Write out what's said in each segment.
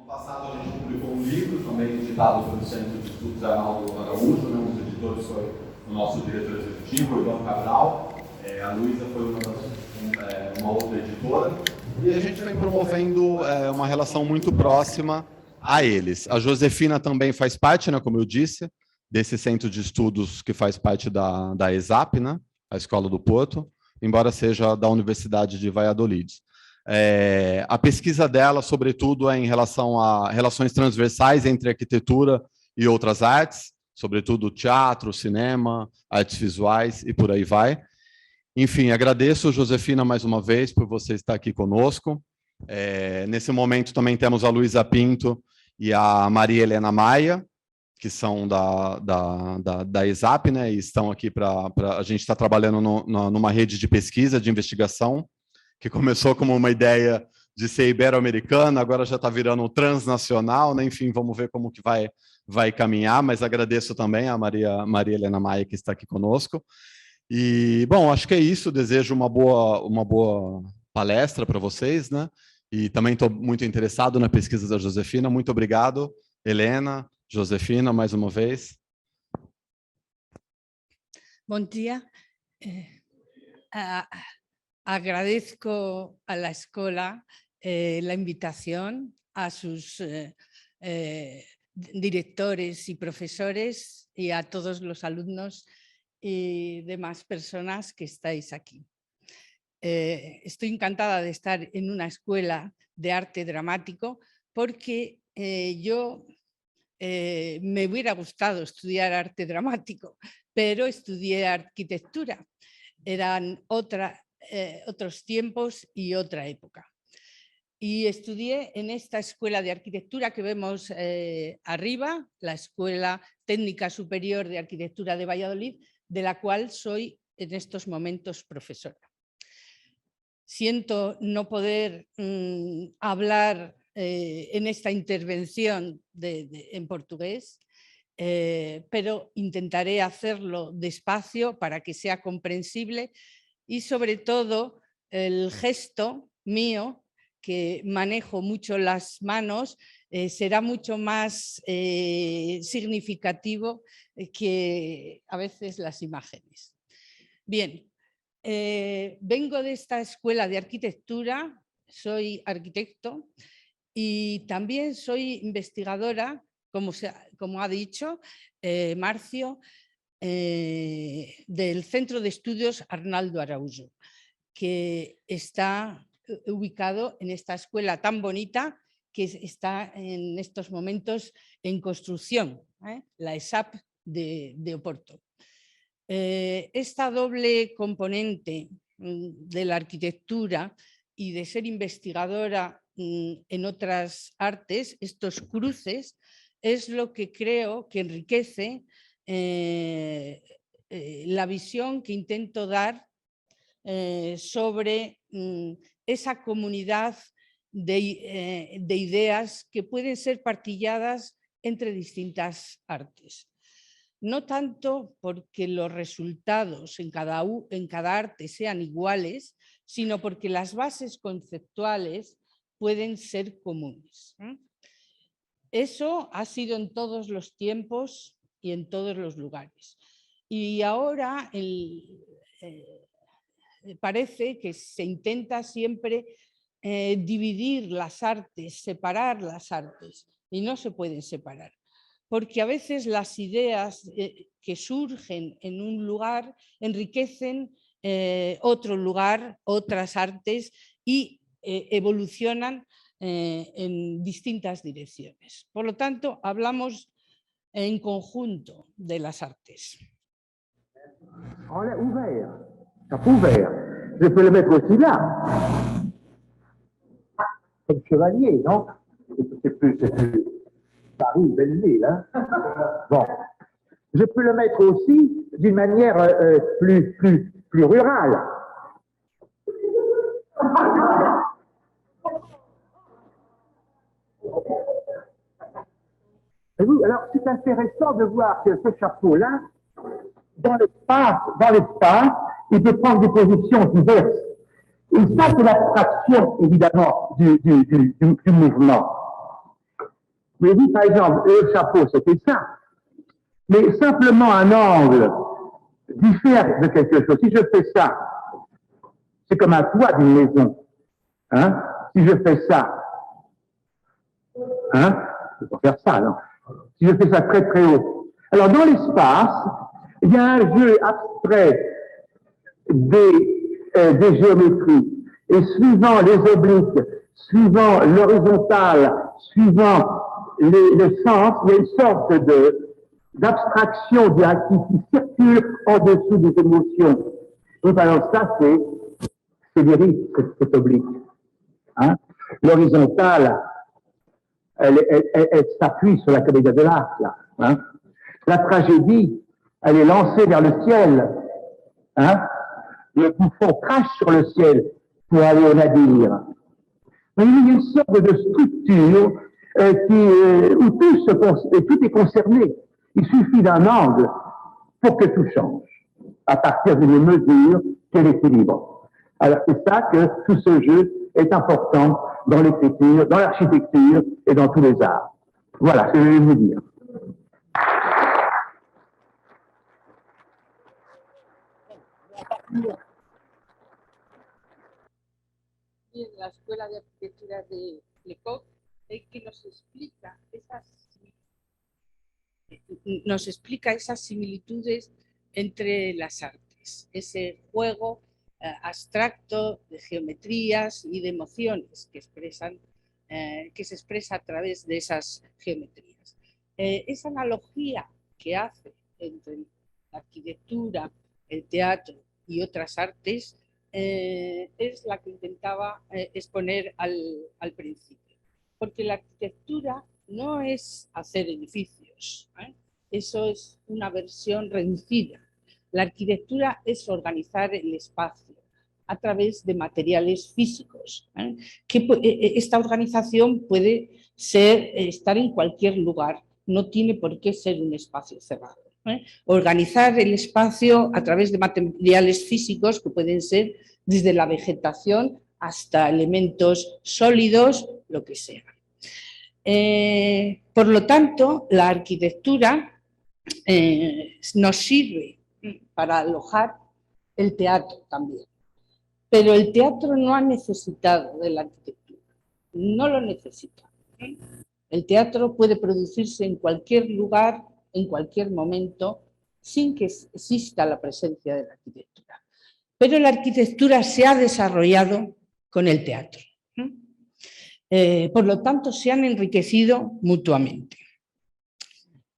passado a gente publicou um livro, também editado pelo Centro de Estudos Arnaldo Araújo, né? Um dos editores foi o nosso diretor executivo, o Ivan Cabral, a Luísa foi uma outra editora, e a gente vem promovendo uma relação muito próxima a eles. A Josefina também faz parte, né, como eu disse, desse centro de estudos que faz parte da ESAP, né, a Escola do Porto, embora seja da Universidade de Valladolid. A pesquisa dela, sobretudo, é em relação a relações transversais entre arquitetura e outras artes, sobretudo teatro, cinema, artes visuais e por aí vai. Enfim, agradeço, Josefina, mais uma vez, por você estar aqui conosco. Nesse momento também temos a Luísa Pinto e a Maria Helena Maia, que são da ESAP, né, e estão aqui a gente está trabalhando numa rede de pesquisa, de investigação, que começou como uma ideia de ser ibero-americana, agora já está virando transnacional, né? Enfim, vamos ver como que vai caminhar, mas agradeço também a Maria Helena Maia, que está aqui conosco. E, bom, acho que é isso, desejo uma boa palestra para vocês, né? E também estou muito interessado na pesquisa da Josefina. Muito obrigado, Helena, Josefina, mais uma vez. Bom dia. Agradezco a la escuela la invitación, a sus directores y profesores y a todos los alumnos y demás personas que estáis aquí. Estoy encantada de estar en una escuela de arte dramático porque yo me hubiera gustado estudiar arte dramático, pero estudié arquitectura. Eran otros tiempos y otra época. Y estudié en esta escuela de arquitectura que vemos arriba, la Escuela Técnica Superior de Arquitectura de Valladolid, de la cual soy en estos momentos profesora. Siento no poder hablar en esta intervención en portugués, pero intentaré hacerlo despacio para que sea comprensible y sobre todo el gesto mío, que manejo mucho las manos, será mucho más significativo que a veces las imágenes. Bien, vengo de esta escuela de arquitectura, soy arquitecto y también soy investigadora, como ha dicho Marcio, del Centro de Estudios Arnaldo Araújo, que está ubicado en esta escuela tan bonita que está en estos momentos en construcción, la ESAP de Oporto. Esta doble componente de la arquitectura y de ser investigadora en otras artes, estos cruces, es lo que creo que enriquece la visión que intento dar sobre esa comunidad de ideas que pueden ser partilladas entre distintas artes. No tanto porque los resultados en cada arte sean iguales, sino porque las bases conceptuales pueden ser comunes. Eso ha sido en todos los tiempos y en todos los lugares. Y ahora parece que se intenta siempre dividir las artes, separar las artes, y no se pueden separar. Porque a veces las ideas que surgen en un lugar enriquecen otro lugar, otras artes, y evolucionan en distintas direcciones. Por lo tanto, hablamos en conjunto de las artes. On l'a ouvert, chapeau ouvert. Je peux le mettre aussi là. Comme chevalier, non? C'est plus Paris, belle ville, hein? Bon. Je peux le mettre aussi d'une manière plus rurale. Et oui, alors c'est intéressant de voir que ce chapeau-là, dans l'espace, il peut prendre des positions diverses. Et ça, c'est l'abstraction, évidemment, du mouvement. Vous avez vu, par exemple, le chapeau, c'était ça. Mais simplement un angle diffère de quelque chose. Si je fais ça, c'est comme un toit d'une maison. Hein? Si je fais ça, hein? Je peux pas faire ça, non? Si je fais ça très très haut. Alors dans l'espace, il y a un jeu abstrait des géométries. Et suivant les obliques, suivant l'horizontale, suivant les sens, il y a une sorte d'abstraction directive qui circule en dessous des émotions. Donc alors ça, c'est lyrique, cet oblique. Hein? L'horizontale, elle s'appuie sur la comédie de l'art, là. Hein? La tragédie, elle est lancée vers le ciel. Hein? Le bouffon crache sur le ciel pour aller au navire. Mais il y a une sorte de structure où tout est concerné. Il suffit d'un angle pour que tout change, à partir d'une mesure qui est l'équilibre. Alors c'est ça que tout ce jeu est important dans l'écriture, dans l'architecture et dans tous les arts. Voilà ce que je vais vous dire. En la Escuela de Arquitectura de Lecoq, que nos explica esas similitudes entre las artes, ese juego abstracto de geometrías y de emociones que se expresa a través de esas geometrías. Esa analogía que hace entre la arquitectura, el teatro y otras artes es la que intentaba exponer al principio. Porque la arquitectura no es hacer edificios, eso es una versión reducida. La arquitectura es organizar el espacio a través de materiales físicos. Esta organización puede estar en cualquier lugar, no tiene por qué ser un espacio cerrado. Organizar el espacio a través de materiales físicos que pueden ser desde la vegetación hasta elementos sólidos, lo que sea. Por lo tanto, la arquitectura nos sirve para alojar el teatro también. Pero el teatro no ha necesitado de la arquitectura, no lo necesita. El teatro puede producirse en cualquier lugar, en cualquier momento, sin que exista la presencia de la arquitectura. Pero la arquitectura se ha desarrollado con el teatro. Por lo tanto, se han enriquecido mutuamente.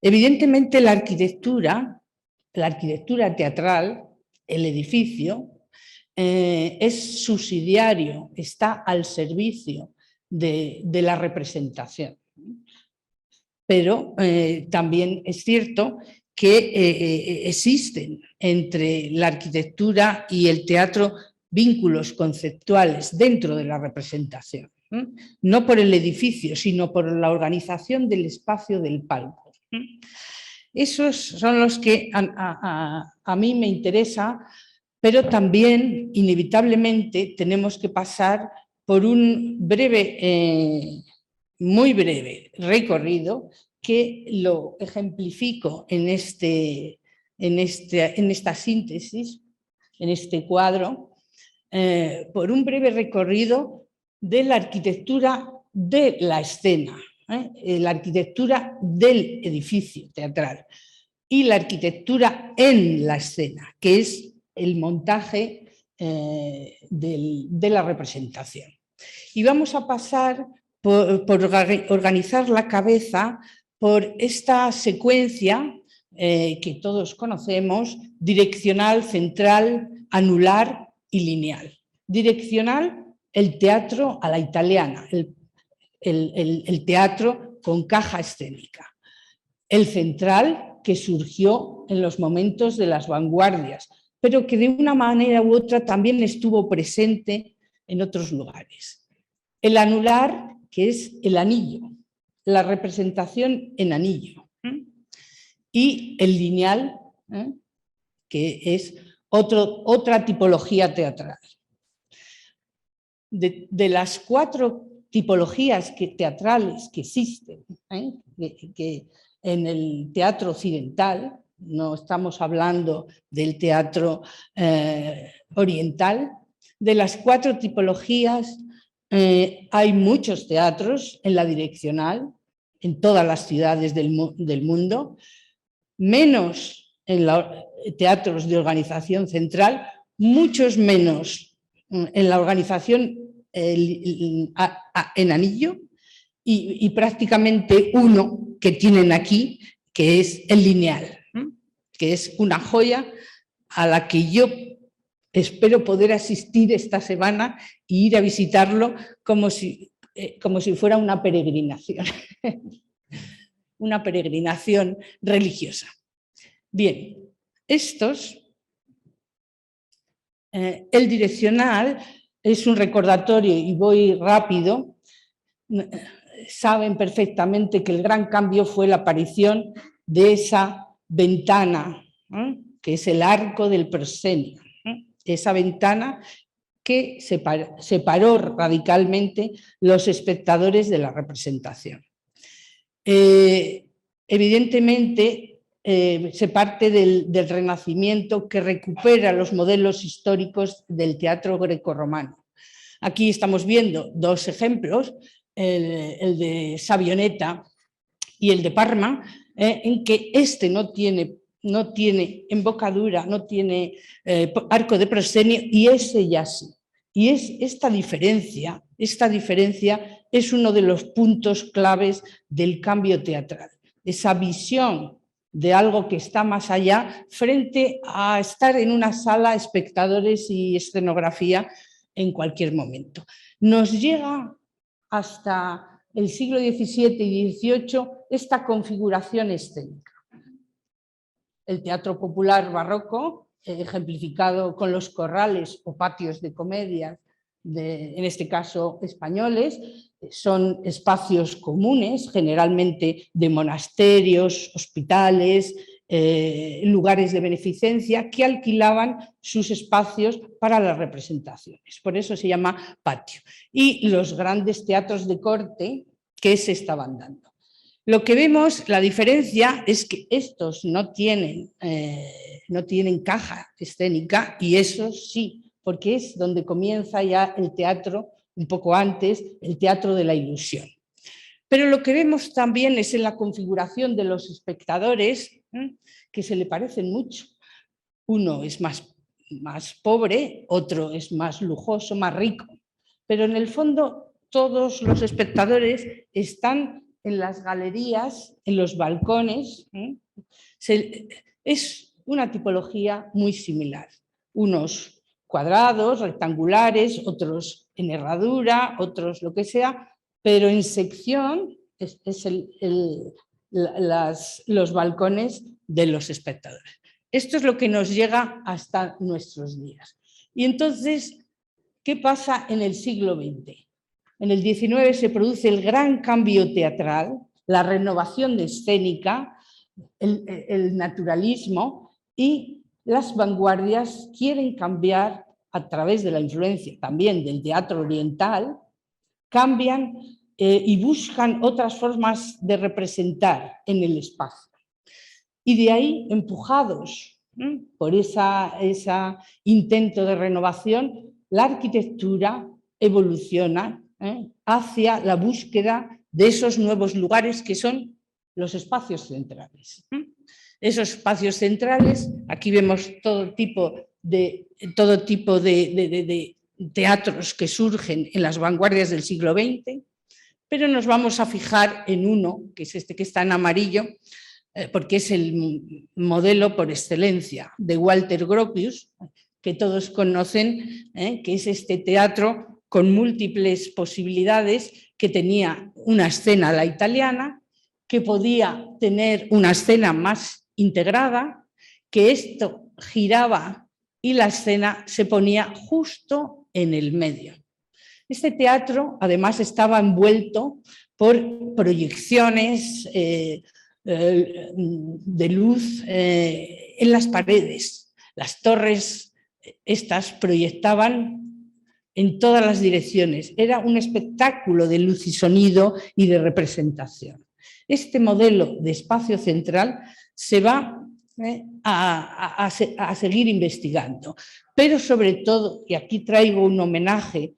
Evidentemente, la arquitectura teatral, el edificio, es subsidiario, está al servicio de la representación. Pero también es cierto que existen entre la arquitectura y el teatro vínculos conceptuales dentro de la representación, no por el edificio, sino por la organización del espacio del palco. Esos son los que a mí me interesa, pero también inevitablemente tenemos que pasar por un muy breve recorrido que lo ejemplifico en esta síntesis, en este cuadro, por un breve recorrido de la arquitectura de la escena, la arquitectura del edificio teatral y la arquitectura en la escena, que es el montaje de la representación. Y vamos a pasar por organizar la cabeza por esta secuencia que todos conocemos, direccional, central, anular y lineal. Direccional, el teatro a la italiana, el teatro con caja escénica. El central, que surgió en los momentos de las vanguardias, pero que de una manera u otra también estuvo presente en otros lugares. El anular, que es el anillo, la representación en anillo. Y el lineal, que es otra tipología teatral. De las 4 tipologías teatrales que existen, que en el teatro occidental, no estamos hablando del teatro oriental. De las 4 tipologías hay muchos teatros en la direccional, en todas las ciudades del mundo, menos en los teatros de organización central, muchos menos en la organización en anillo y prácticamente uno que tienen aquí, que es el lineal, que es una joya a la que yo espero poder asistir esta semana e ir a visitarlo como si fuera una peregrinación, una peregrinación religiosa. Bien, el direccional es un recordatorio, y voy rápido. Saben perfectamente que el gran cambio fue la aparición de esa ventana, que es el arco del proscenio, esa ventana que separó radicalmente los espectadores de la representación. Evidentemente, se parte del Renacimiento, que recupera los modelos históricos del teatro grecorromano. Aquí estamos viendo 2 ejemplos, el de Savioneta y el de Parma, en que no tiene embocadura, no tiene arco de proscenio, y ese ya sí. Y esta diferencia es uno de los puntos claves del cambio teatral, esa visión de algo que está más allá frente a estar en una sala, espectadores y escenografía en cualquier momento. Nos llega hasta el siglo XVII y XVIII esta configuración escénica. El teatro popular barroco, ejemplificado con los corrales o patios de comedia, en este caso españoles, son espacios comunes, generalmente de monasterios, hospitales, lugares de beneficencia, que alquilaban sus espacios para las representaciones. Por eso se llama patio. Y los grandes teatros de corte que se estaban dando. Lo que vemos, la diferencia es que estos no tienen caja escénica, y esos sí, porque es donde comienza ya el teatro, un poco antes, el teatro de la ilusión. Pero lo que vemos también es en la configuración de los espectadores, que se le parecen mucho. Uno es más pobre, otro es más lujoso, más rico, pero en el fondo todos los espectadores están en las galerías, en los balcones. Es una tipología muy similar. Unos cuadrados, rectangulares, otros en herradura, otros lo que sea, pero en sección los balcones de los espectadores. Esto es lo que nos llega hasta nuestros días. Y entonces, ¿qué pasa en el siglo XX? En el XIX se produce el gran cambio teatral, la renovación de escénica, el naturalismo, y las vanguardias quieren cambiar a través de la influencia también del teatro oriental, cambian y buscan otras formas de representar en el espacio. Y de ahí, empujados por ese intento de renovación, la arquitectura evoluciona hacia la búsqueda de esos nuevos lugares que son los espacios centrales. Esos espacios centrales, aquí vemos todo tipo de teatros que surgen en las vanguardias del siglo XX, pero nos vamos a fijar en uno, que es este que está en amarillo, porque es el modelo por excelencia de Walter Gropius, que todos conocen, que es este teatro con múltiples posibilidades, que tenía una escena a la italiana, que podía tener una escena más integrada, que esto giraba y la escena se ponía justo en el medio. Este teatro además estaba envuelto por proyecciones de luz en las paredes. Las torres estas proyectaban en todas las direcciones. Era un espectáculo de luz y sonido y de representación. Este modelo de espacio central se va a seguir investigando, pero sobre todo, y aquí traigo un homenaje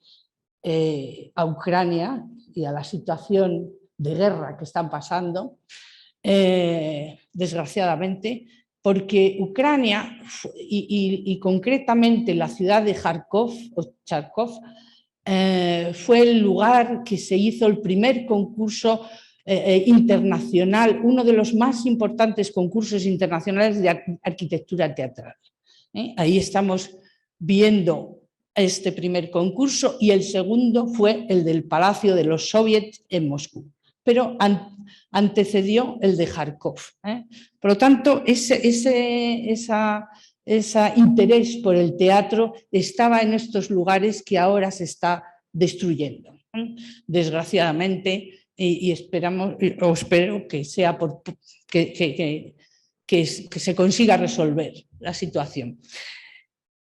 a Ucrania y a la situación de guerra que están pasando, desgraciadamente, porque Ucrania y concretamente la ciudad de Kharkov o Charkov fue el lugar que se hizo el primer concurso internacional, uno de los más importantes concursos internacionales de arquitectura teatral. Ahí estamos viendo este primer concurso y el segundo fue el del Palacio de los Soviets en Moscú, pero antecedió el de Kharkov. Por lo tanto, ese interés por el teatro estaba en estos lugares que ahora se está destruyendo, desgraciadamente, y espero que sea que se consiga resolver la situación.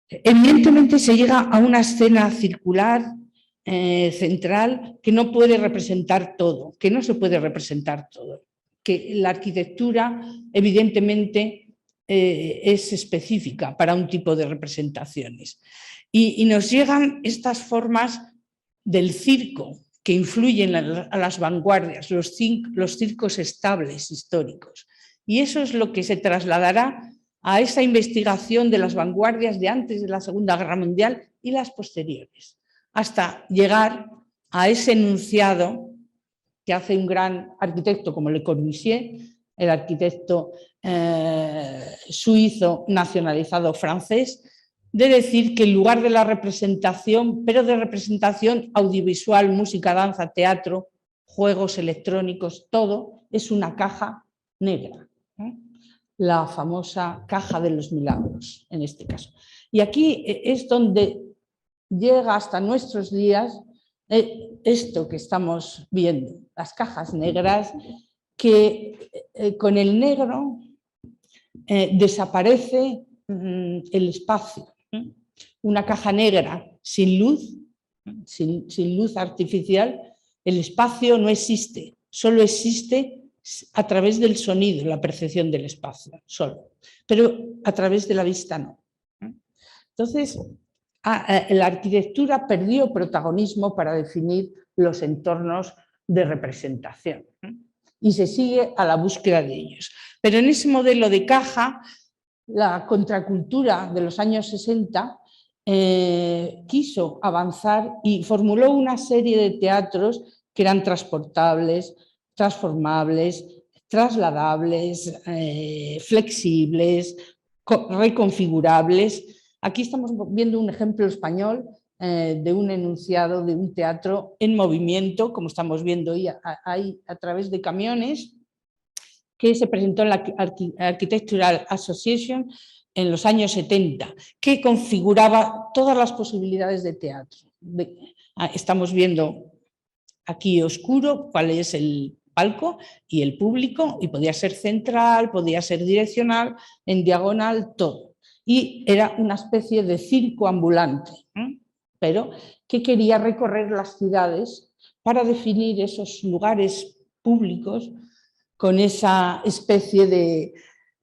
Evidentemente se llega a una escena circular central que no puede representar todo, que no se puede representar todo, que la arquitectura evidentemente es específica para un tipo de representaciones. Y nos llegan estas formas del circo que influyen a las vanguardias, los circos estables históricos. Y eso es lo que se trasladará a esa investigación de las vanguardias de antes de la Segunda Guerra Mundial y las posteriores, hasta llegar a ese enunciado que hace un gran arquitecto como Le Corbusier, el arquitecto suizo nacionalizado francés, de decir que en lugar de la representación, pero de representación audiovisual, música, danza, teatro, juegos electrónicos, todo es una caja negra, la famosa caja de los milagros en este caso. Y aquí es donde llega hasta nuestros días esto que estamos viendo, las cajas negras, que con el negro desaparece el espacio. Una caja negra sin luz, sin luz artificial, el espacio no existe, solo existe a través del sonido, la percepción del espacio, solo, pero a través de la vista no. Entonces, la arquitectura perdió protagonismo para definir los entornos de representación y se sigue a la búsqueda de ellos. Pero en ese modelo de caja, la contracultura de los años 60 quiso avanzar y formuló una serie de teatros que eran transportables, transformables, trasladables, flexibles, reconfigurables. Aquí estamos viendo un ejemplo español de un enunciado de un teatro en movimiento, como estamos viendo ahí a través de camiones, que se presentó en la Architectural Association en los años 70, que configuraba todas las posibilidades de teatro. Estamos viendo aquí oscuro cuál es el palco y el público, y podía ser central, podía ser direccional, en diagonal, todo. Y era una especie de circo ambulante, pero que quería recorrer las ciudades para definir esos lugares públicos con esa especie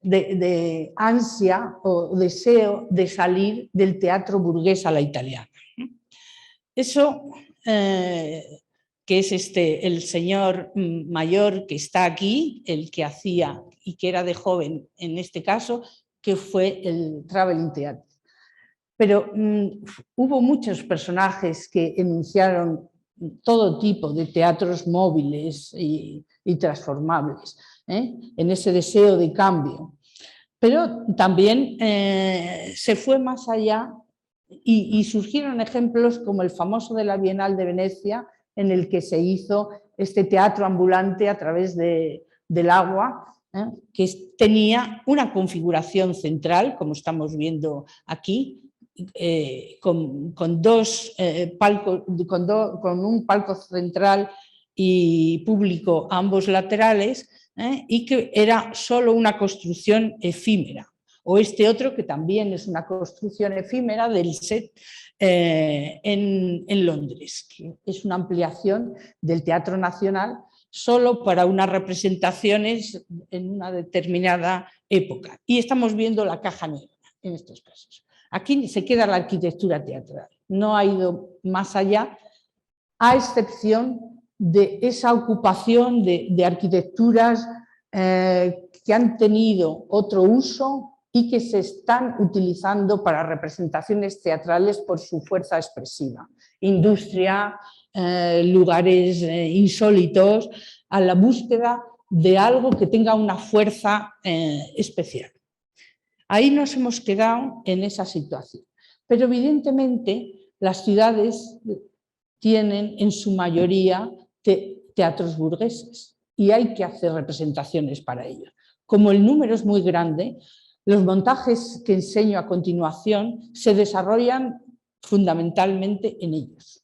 de ansia o deseo de salir del teatro burgués a la italiana. Eso, que es el señor mayor que está aquí, el que hacía y que era de joven en este caso, que fue el Traveling Theatre. Pero hubo muchos personajes que enunciaron todo tipo de teatros móviles y transformables, en ese deseo de cambio. Pero también se fue más allá y surgieron ejemplos como el famoso de la Bienal de Venecia, en el que se hizo este teatro ambulante a través del agua, que tenía una configuración central, como estamos viendo aquí, con dos palcos, con un palco central y público a ambos laterales, y que era solo una construcción efímera. o este otro que también es una construcción efímera del Set en Londres, que es una ampliación del Teatro Nacional solo para unas representaciones en una determinada época. Y estamos viendo la caja negra en estos casos. Aquí se queda la arquitectura teatral, no ha ido más allá, a excepción de esa ocupación de arquitecturas que han tenido otro uso y que se están utilizando para representaciones teatrales por su fuerza expresiva. Industria, lugares insólitos, a la búsqueda de algo que tenga una fuerza especial. Ahí nos hemos quedado en esa situación. Pero evidentemente las ciudades tienen en su mayoría teatros burgueses y hay que hacer representaciones para ello. Como el número es muy grande, los montajes que enseño a continuación se desarrollan fundamentalmente en ellos.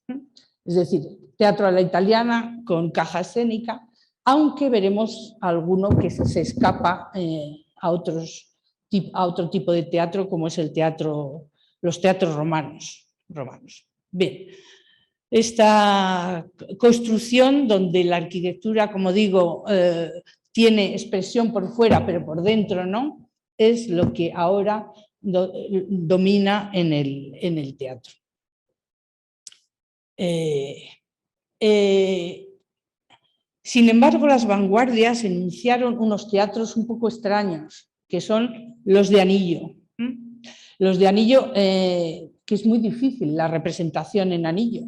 Es decir, teatro a la italiana con caja escénica, aunque veremos alguno que se escapa a otro tipo de teatro, como es los teatros romanos. Bien, esta construcción donde la arquitectura, como digo, tiene expresión por fuera, pero por dentro no, es lo que ahora domina en el teatro. Sin embargo, las vanguardias enunciaron unos teatros un poco extraños, que son los de anillo. Los de anillo, que es muy difícil la representación en anillo,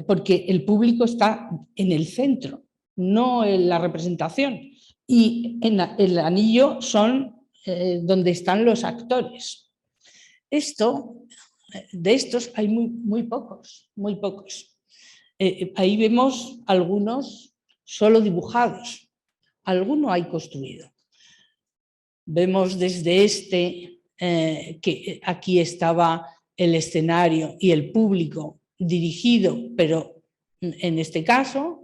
porque el público está en el centro, no en la representación. Y en el anillo son donde están los actores. De estos hay muy pocos, muy pocos. Ahí vemos algunos solo dibujados, alguno hay construido. Vemos desde que aquí estaba el escenario y el público dirigido, pero en este caso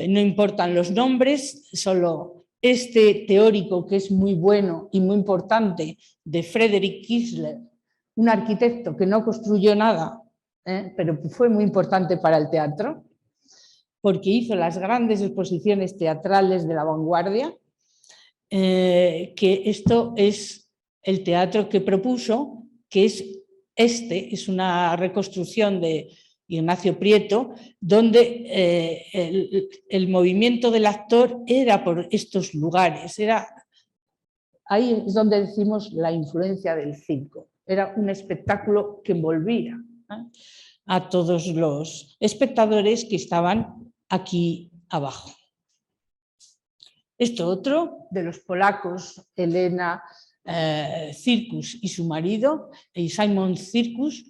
no importan los nombres, solo este teórico que es muy bueno y muy importante de Friedrich Kiesler, un arquitecto que no construyó nada, pero fue muy importante para el teatro, porque hizo las grandes exposiciones teatrales de la vanguardia, que esto es el teatro que propuso, que es una reconstrucción de Ignacio Prieto, donde el movimiento del actor era por estos lugares, ahí es donde decimos la influencia del circo, era un espectáculo que envolvía a todos los espectadores que estaban aquí abajo. Esto otro de los polacos, Elena Circus y su marido, y Simon Circus,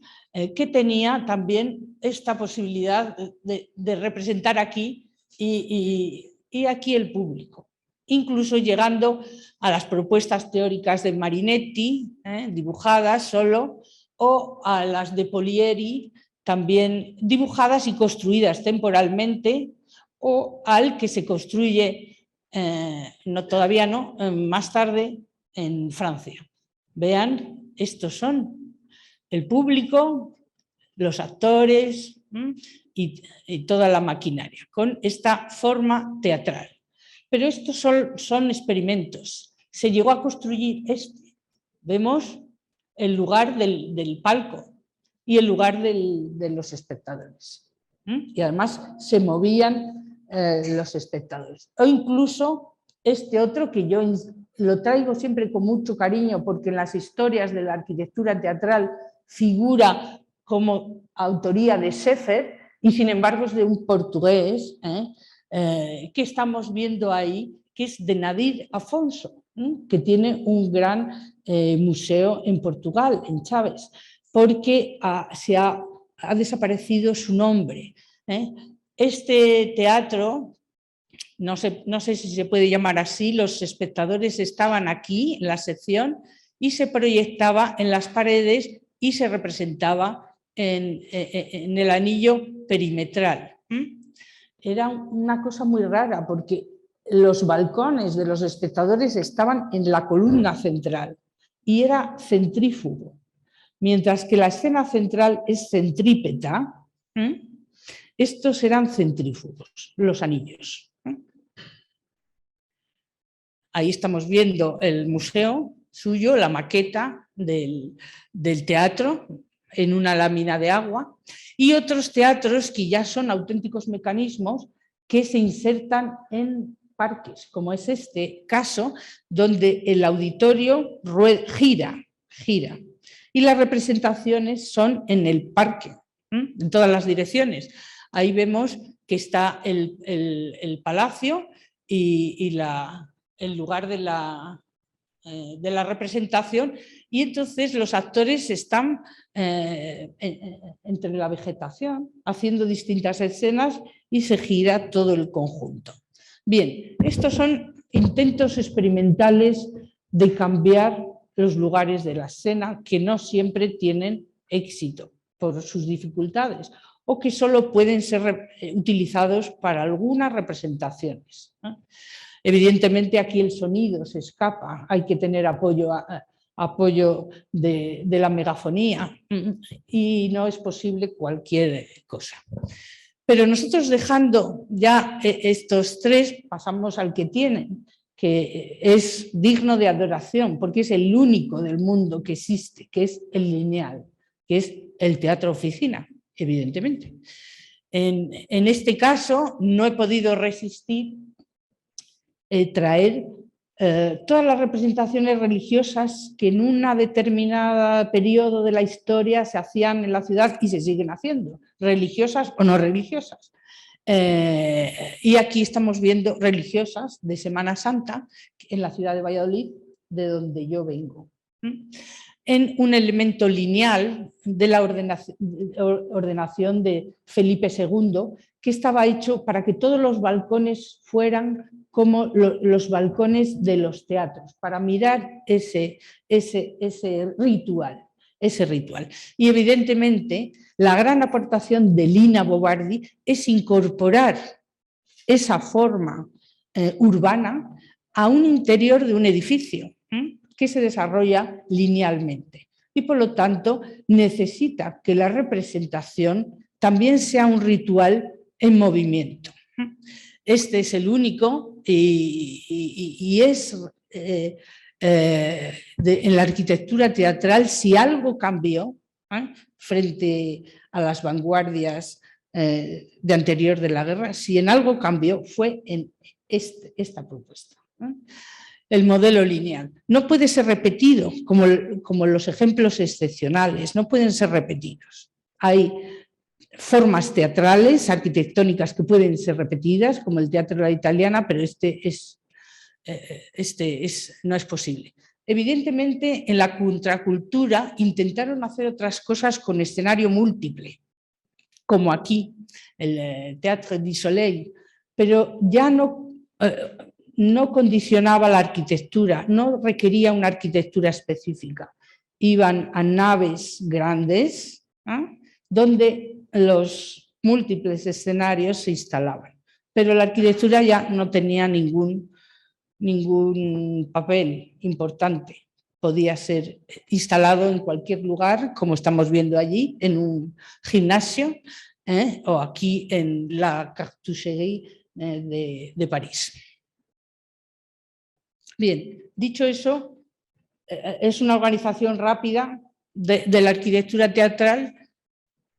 que tenía también esta posibilidad de representar aquí y aquí el público, incluso llegando a las propuestas teóricas de Marinetti, dibujadas solo, o a las de Polieri, también dibujadas y construidas temporalmente, o al que se construye todavía no, más tarde en Francia. Vean, estos son el público, los actores y toda la maquinaria, con esta forma teatral. Pero estos son experimentos. Se llegó a construir Vemos el lugar del palco y el lugar de los espectadores. Y además se movían los espectadores. O incluso este otro que yo lo traigo siempre con mucho cariño porque en las historias de la arquitectura teatral figura como autoría de Scheffer y sin embargo es de un portugués que estamos viendo ahí, que es de Nadir Afonso, que tiene un gran museo en Portugal, en Chaves, porque ha desaparecido su nombre. Este teatro, no sé si se puede llamar así, los espectadores estaban aquí en la sección y se proyectaba en las paredes y se representaba en el anillo perimetral. Era una cosa muy rara porque los balcones de los espectadores estaban en la columna central y era centrífugo, mientras que la escena central es centrípeta. Estos eran centrífugos, los anillos. Ahí estamos viendo el museo suyo, la maqueta del teatro en una lámina de agua, y otros teatros que ya son auténticos mecanismos que se insertan en parques, como es este caso, donde el auditorio gira, y las representaciones son en el parque, en todas las direcciones. Ahí vemos que está el palacio y el lugar de la representación, y entonces los actores están entre la vegetación haciendo distintas escenas y se gira todo el conjunto. Bien, estos son intentos experimentales de cambiar los lugares de la escena que no siempre tienen éxito por sus dificultades o que solo pueden ser utilizados para algunas representaciones. Evidentemente aquí el sonido se escapa, hay que tener apoyo de la megafonía y no es posible cualquier cosa. Pero nosotros, dejando ya estos tres, pasamos al que tienen, que es digno de adoración, porque es el único del mundo que existe, que es el lineal, que es el teatro oficina, evidentemente. En este caso no he podido resistir traer todas las representaciones religiosas que en un determinado periodo de la historia se hacían en la ciudad y se siguen haciendo, religiosas o no religiosas. Y aquí estamos viendo religiosas de Semana Santa en la ciudad de Valladolid, de donde yo vengo, en un elemento lineal de la ordenación de Felipe II, que estaba hecho para que todos los balcones fueran como los balcones de los teatros, para mirar ese ritual. Y evidentemente la gran aportación de Lina Bo Bardi es incorporar esa forma urbana a un interior de un edificio que se desarrolla linealmente y por lo tanto necesita que la representación también sea un ritual en movimiento. Este es el único y es en la arquitectura teatral, si algo cambió frente a las vanguardias de anterior de la guerra, si en algo cambió fue en esta propuesta. El modelo lineal no puede ser repetido como los ejemplos excepcionales, no pueden ser repetidos. Hay formas teatrales, arquitectónicas que pueden ser repetidas, como el teatro de la italiana, pero no es posible. Evidentemente, en la contracultura intentaron hacer otras cosas con escenario múltiple, como aquí, el Théâtre du Soleil, pero ya no condicionaba la arquitectura, no requería una arquitectura específica. Iban a naves grandes, donde los múltiples escenarios se instalaban, pero la arquitectura ya no tenía ningún papel importante. Podía ser instalado en cualquier lugar, como estamos viendo allí, en un gimnasio o aquí en la Cartoucherie de París. Bien, dicho eso, es una organización rápida de la arquitectura teatral.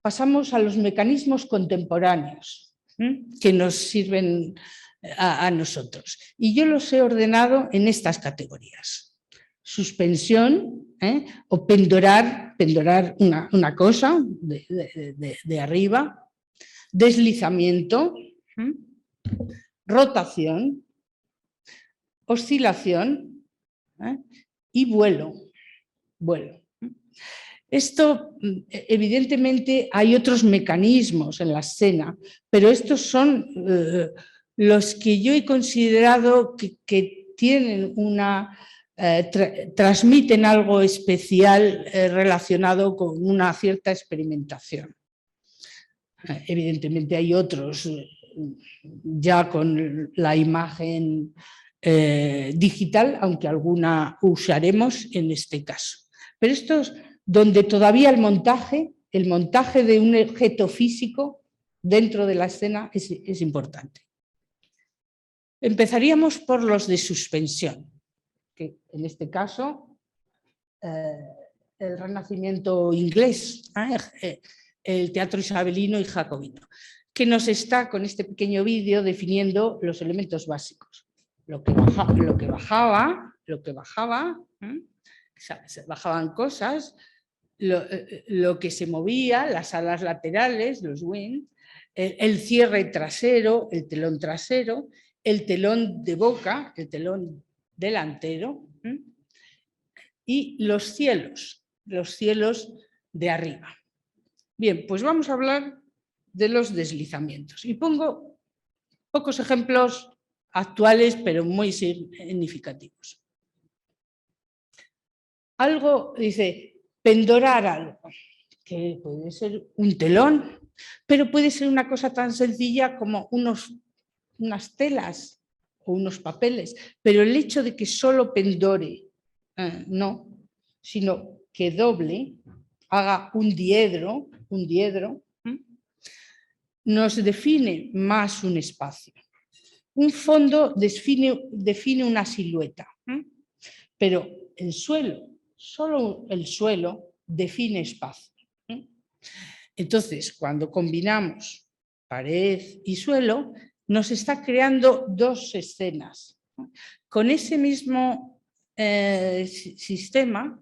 Pasamos a los mecanismos contemporáneos que nos sirven a nosotros. Y yo los he ordenado en estas categorías. Suspensión o pendorar una cosa de arriba, deslizamiento, rotación, oscilación y vuelo. Esto, evidentemente, hay otros mecanismos en la escena, pero estos son los que yo he considerado que tienen transmiten algo especial relacionado con una cierta experimentación. Evidentemente hay otros ya con la imagen digital, aunque alguna usaremos en este caso. Pero esto es donde todavía el montaje de un objeto físico dentro de la escena es importante. Empezaríamos por los de suspensión, que en este caso el Renacimiento inglés, el teatro isabelino y jacobino, que nos está con este pequeño vídeo definiendo los elementos básicos. Lo que bajaba, bajaban cosas, lo que se movía, las alas laterales, los wings, el cierre trasero, el telón trasero, el telón de boca, el telón delantero, y los cielos de arriba. Bien, pues vamos a hablar de los deslizamientos. Y pongo pocos ejemplos actuales, pero muy significativos. Algo, dice, pendorar algo, que puede ser un telón, pero puede ser una cosa tan sencilla como unas telas o unos papeles. Pero el hecho de que solo pendore, no, sino que doble, haga un diedro, nos define más un espacio. Un fondo define una silueta, pero el suelo, solo el suelo define espacio. Entonces, cuando combinamos pared y suelo, nos está creando dos escenas. Con ese mismo sistema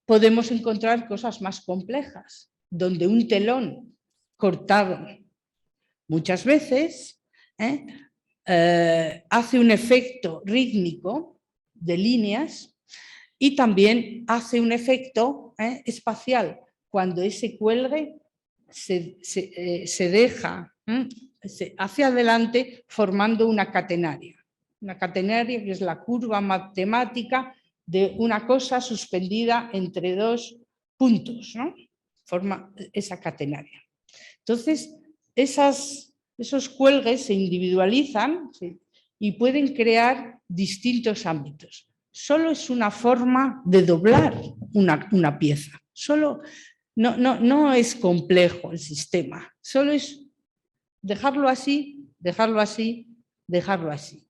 podemos encontrar cosas más complejas, donde un telón cortado muchas veces hace un efecto rítmico de líneas y también hace un efecto espacial cuando ese cuelgue se deja hacia adelante formando una catenaria. Una catenaria que es la curva matemática de una cosa suspendida entre dos puntos, ¿no? Forma esa catenaria. Entonces, esos cuelgues se individualizan, ¿sí?, y pueden crear distintos ámbitos. Solo es una forma de doblar una pieza. No es complejo el sistema. Solo es dejarlo así, dejarlo así, dejarlo así.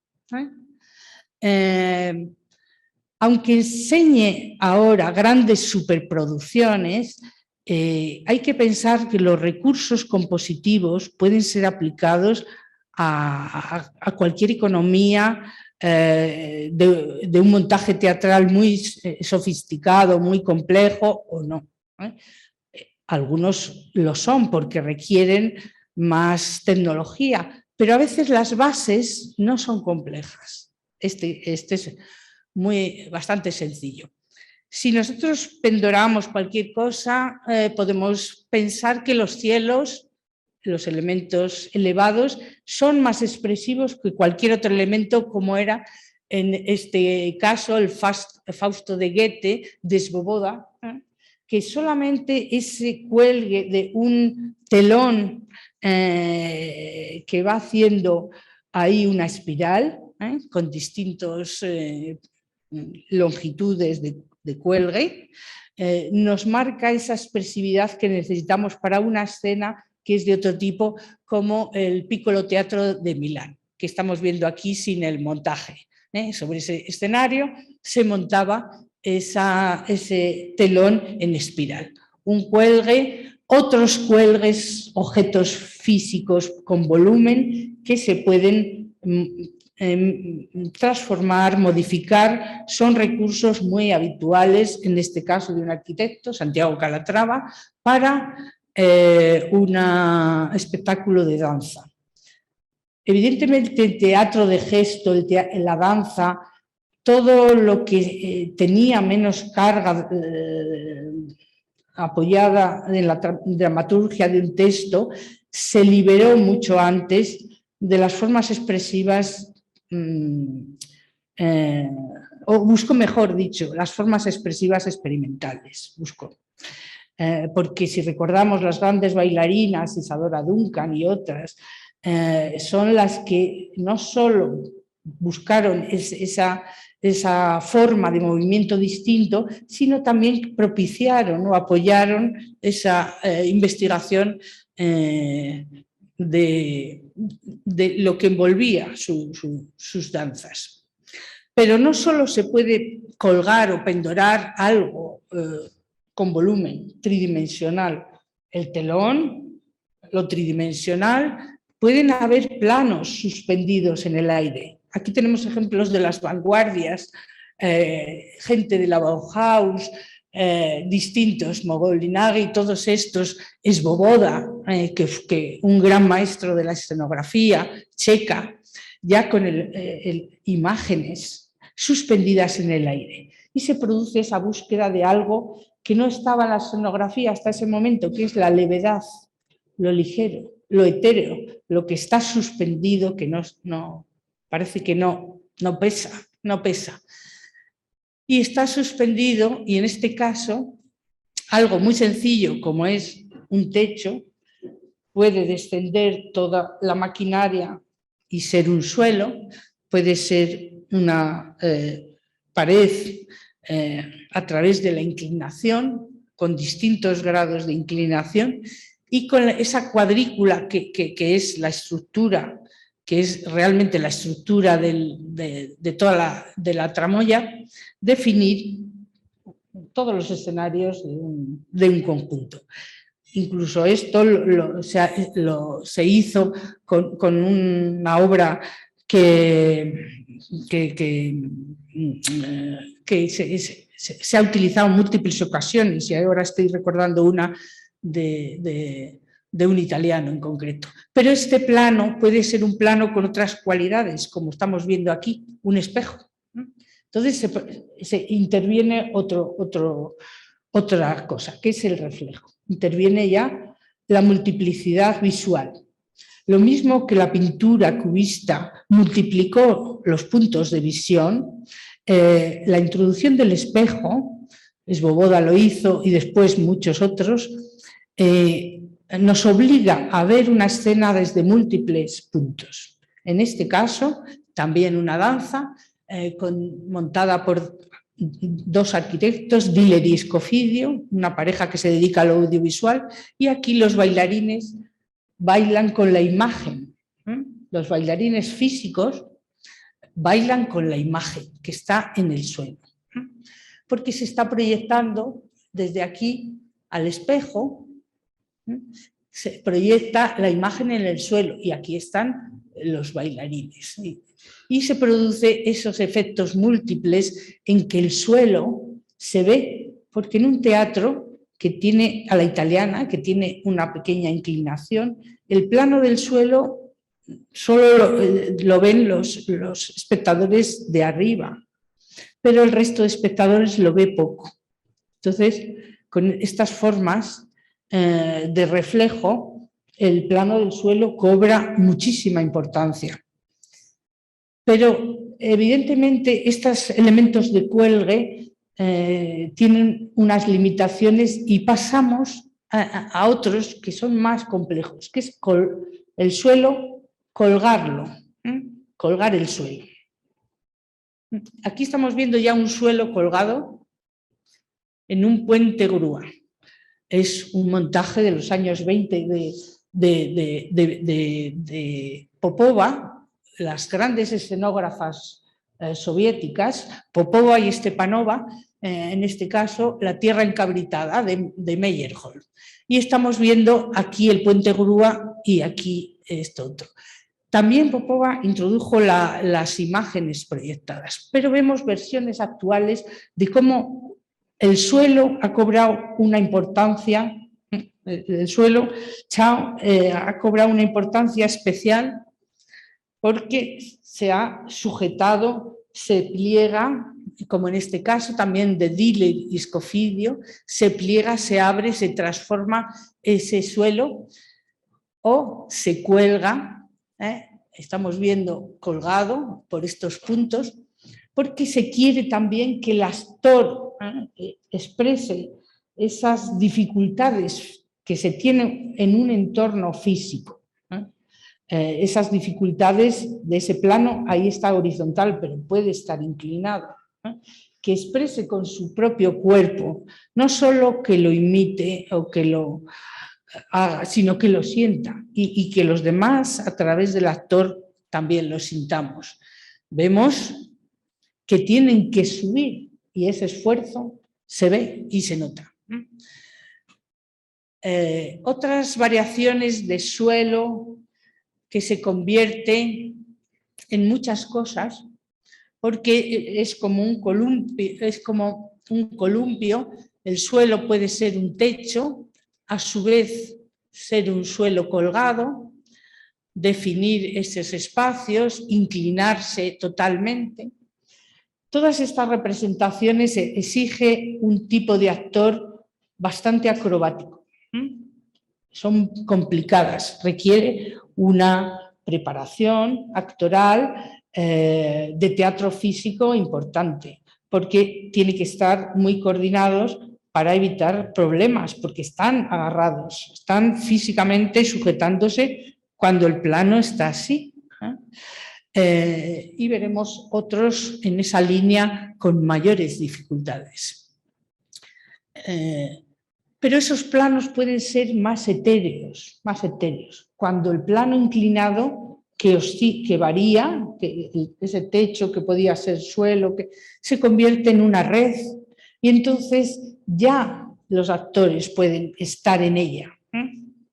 Aunque enseñe ahora grandes superproducciones, hay que pensar que los recursos compositivos pueden ser aplicados a cualquier economía de un montaje teatral muy sofisticado, muy complejo o no. Algunos lo son porque requieren más tecnología, pero a veces las bases no son complejas. Este es bastante sencillo. Si nosotros pendoramos cualquier cosa, podemos pensar que los cielos, los elementos elevados, son más expresivos que cualquier otro elemento, como era en este caso el Fausto de Goethe de Svoboda, que solamente ese cuelgue de un telón que va haciendo ahí una espiral con distintas longitudes de cuelgue, nos marca esa expresividad que necesitamos para una escena que es de otro tipo, como el Piccolo Teatro de Milán, que estamos viendo aquí sin el montaje. Sobre ese escenario se montaba ese telón en espiral. Un cuelgue, otros cuelgues, objetos físicos con volumen que se pueden transformar, modificar, son recursos muy habituales, en este caso de un arquitecto, Santiago Calatrava, para un espectáculo de danza. Evidentemente el teatro de gesto, la danza, todo lo que tenía menos carga apoyada en la dramaturgia de un texto, se liberó mucho antes de las formas expresivas, o busco, mejor dicho, las formas expresivas experimentales, busco. Porque si recordamos las grandes bailarinas, Isadora Duncan y otras, son las que no solo buscaron esa forma de movimiento distinto, sino también propiciaron o apoyaron esa investigación de lo que envolvía sus danzas. Pero no solo se puede colgar o pendorar algo con volumen tridimensional. El telón, lo tridimensional, pueden haber planos suspendidos en el aire. Aquí tenemos ejemplos de las vanguardias, gente de la Bauhaus, distintos, Moholy-Nagy, todos estos, Svoboda, que un gran maestro de la escenografía checa, ya con imágenes suspendidas en el aire. Y se produce esa búsqueda de algo que no estaba en la escenografía hasta ese momento, que es la levedad, lo ligero, lo etéreo, lo que está suspendido, que parece que no pesa. Y está suspendido, y en este caso, algo muy sencillo como es un techo, puede descender toda la maquinaria y ser un suelo, puede ser una pared a través de la inclinación, con distintos grados de inclinación, y con esa cuadrícula que es la estructura, que es realmente la estructura de toda la tramoya, definir todos los escenarios de un conjunto. Incluso esto se hizo con una obra que se ha utilizado en múltiples ocasiones, y ahora estoy recordando una de un italiano en concreto. Pero este plano puede ser un plano con otras cualidades, como estamos viendo aquí, un espejo. Entonces se interviene otra cosa, que es el reflejo. Interviene ya la multiplicidad visual. Lo mismo que la pintura cubista multiplicó los puntos de visión, la introducción del espejo, Svoboda lo hizo y después muchos otros, nos obliga a ver una escena desde múltiples puntos. En este caso, también una danza montada por dos arquitectos, Diller y Scofidio, una pareja que se dedica a lo audiovisual, y aquí los bailarines bailan con la imagen. Los bailarines físicos bailan con la imagen que está en el suelo, porque se está proyectando desde aquí al espejo, se proyecta la imagen en el suelo y aquí están los bailarines. Y se producen esos efectos múltiples en que el suelo se ve, porque en un teatro que tiene a la italiana, que tiene una pequeña inclinación, el plano del suelo solo lo ven los espectadores de arriba, pero el resto de espectadores lo ve poco. Entonces, con estas formas de reflejo, el plano del suelo cobra muchísima importancia. Pero evidentemente estos elementos de cuelgue tienen unas limitaciones y pasamos a otros que son más complejos, que es el suelo, colgarlo, colgar el suelo. Aquí estamos viendo ya un suelo colgado en un puente grúa. Es un montaje de los años 20 de Popova, las grandes escenógrafas soviéticas, Popova y Stepanova, en este caso La tierra encabritada de Meyerhold. Y estamos viendo aquí el puente grúa y aquí esto otro. También Popova introdujo las imágenes proyectadas, pero vemos versiones actuales de cómo el suelo ha cobrado una importancia, el suelo ha cobrado una importancia especial porque se ha sujetado, se pliega, como en este caso también de Diller y Scofidio, se pliega, se abre, se transforma ese suelo o se cuelga, estamos viendo colgado por estos puntos, porque se quiere también que el actor exprese esas dificultades que se tienen en un entorno físico. esas dificultades de ese plano, ahí está horizontal, pero puede estar inclinado, ¿no? Que exprese con su propio cuerpo, no solo que lo imite o que lo haga, sino que lo sienta y que los demás a través del actor también lo sintamos. Vemos que tienen que subir y ese esfuerzo se ve y se nota. Otras variaciones de suelo que se convierte en muchas cosas, porque es como un columpio, el suelo puede ser un techo, a su vez ser un suelo colgado, definir esos espacios, inclinarse totalmente. Todas estas representaciones exige un tipo de actor bastante acrobático. Son complicadas, requiere una preparación actoral de teatro físico importante, porque tiene que estar muy coordinados para evitar problemas, porque están agarrados, están físicamente sujetándose cuando el plano está así. Y veremos otros en esa línea con mayores dificultades. Pero esos planos pueden ser más etéreos. Cuando el plano inclinado, que varía, que ese techo que podía ser suelo, que se convierte en una red, y entonces ya los actores pueden estar en ella,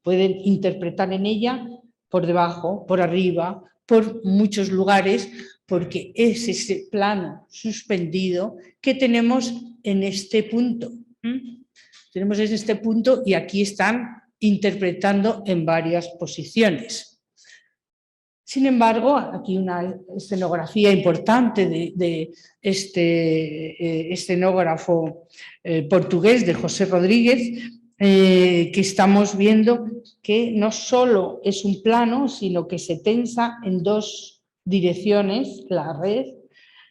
pueden interpretar en ella por debajo, por arriba, por muchos lugares, porque es ese plano suspendido que tenemos en este punto. Tenemos en este punto y aquí están interpretando en varias posiciones. Sin embargo, aquí una escenografía importante de este escenógrafo portugués, de José Rodríguez, que estamos viendo que no solo es un plano, sino que se tensa en dos direcciones, la red,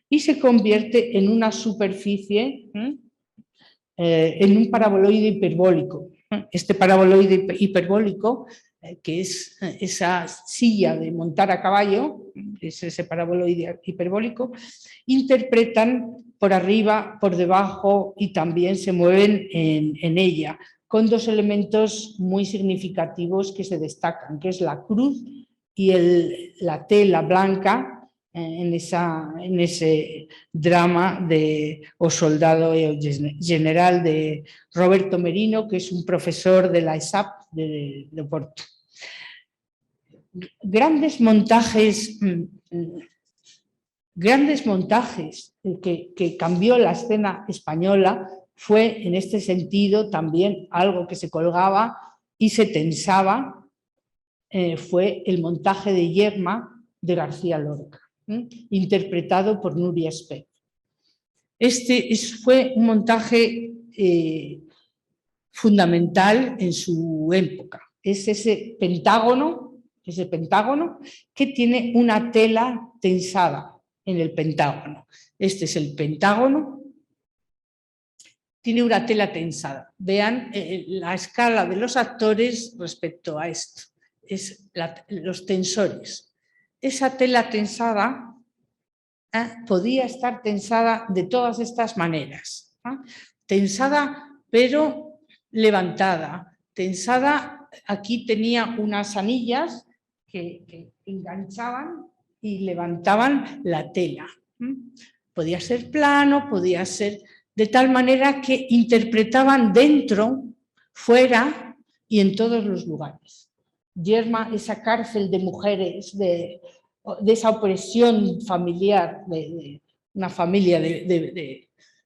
y se convierte en una superficie, en un paraboloide hiperbólico. Este paraboloide hiperbólico, que es esa silla de montar a caballo, es ese paraboloide hiperbólico, interpretan por arriba, por debajo y también se mueven en ella, con dos elementos muy significativos que se destacan, que es la cruz y la tela blanca, en ese drama de O Soldado e o General de Roberto Merino, que es un profesor de la ESAP de Porto. Grandes montajes que cambió la escena española fue en este sentido también algo que se colgaba y se tensaba, fue el montaje de Yerma de García Lorca, interpretado por Núria Espert. Este fue un montaje fundamental en su época. Es ese pentágono que tiene una tela tensada en el pentágono. Este es el pentágono, tiene una tela tensada. Vean la escala de los actores respecto a esto. Es los tensores. Esa tela tensada podía estar tensada de todas estas maneras. Tensada pero levantada. Tensada, aquí tenía unas anillas que enganchaban y levantaban la tela. Podía ser plano, podía ser de tal manera que interpretaban dentro, fuera y en todos los lugares. Yerma, esa cárcel de mujeres, de esa opresión familiar, de una familia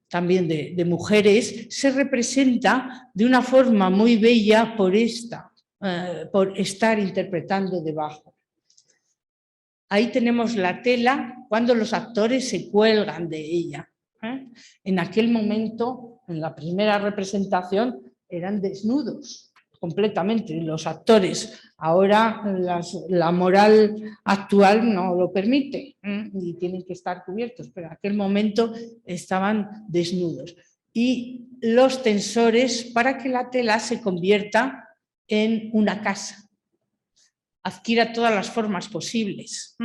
también de mujeres, se representa de una forma muy bella por estar interpretando debajo. Ahí tenemos la tela cuando los actores se cuelgan de ella. En aquel momento, en la primera representación, eran desnudos completamente los actores. Ahora la moral actual no lo permite y tienen que estar cubiertos, pero en aquel momento estaban desnudos. Y los tensores para que la tela se convierta en una casa. adquiera todas las formas posibles.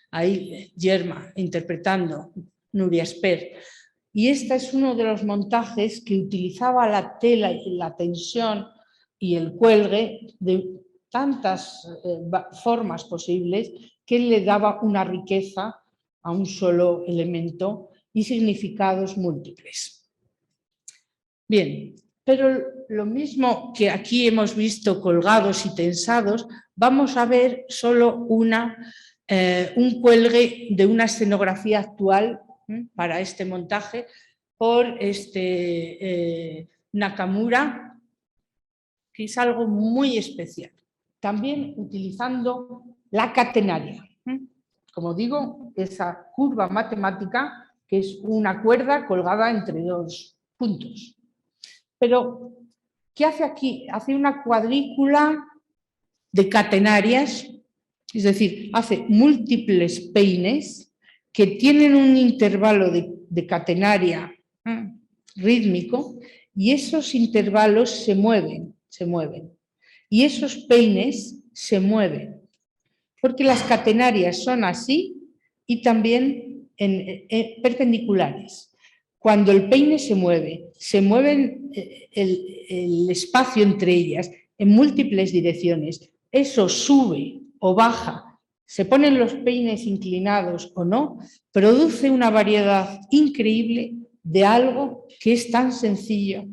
Ahí Yerma interpretando Nuria Esper. Y este es uno de los montajes que utilizaba la tela y la tensión y el cuelgue de tantas formas posibles que le daba una riqueza a un solo elemento y significados múltiples. Bien, pero lo mismo que aquí hemos visto colgados y tensados, vamos a ver solo un cuelgue de una escenografía actual para este montaje por Nakamura, que es algo muy especial. También utilizando la catenaria. Como digo, esa curva matemática que es una cuerda colgada entre dos puntos. Pero, ¿qué hace aquí? Hace una cuadrícula de catenarias, es decir, hace múltiples peines que tienen un intervalo de catenaria rítmico y esos intervalos se mueven. Y esos peines se mueven, porque las catenarias son así y también perpendiculares. Cuando el peine se mueve el espacio entre ellas en múltiples direcciones. Eso sube o baja, se ponen los peines inclinados o no, produce una variedad increíble de algo que es tan sencillo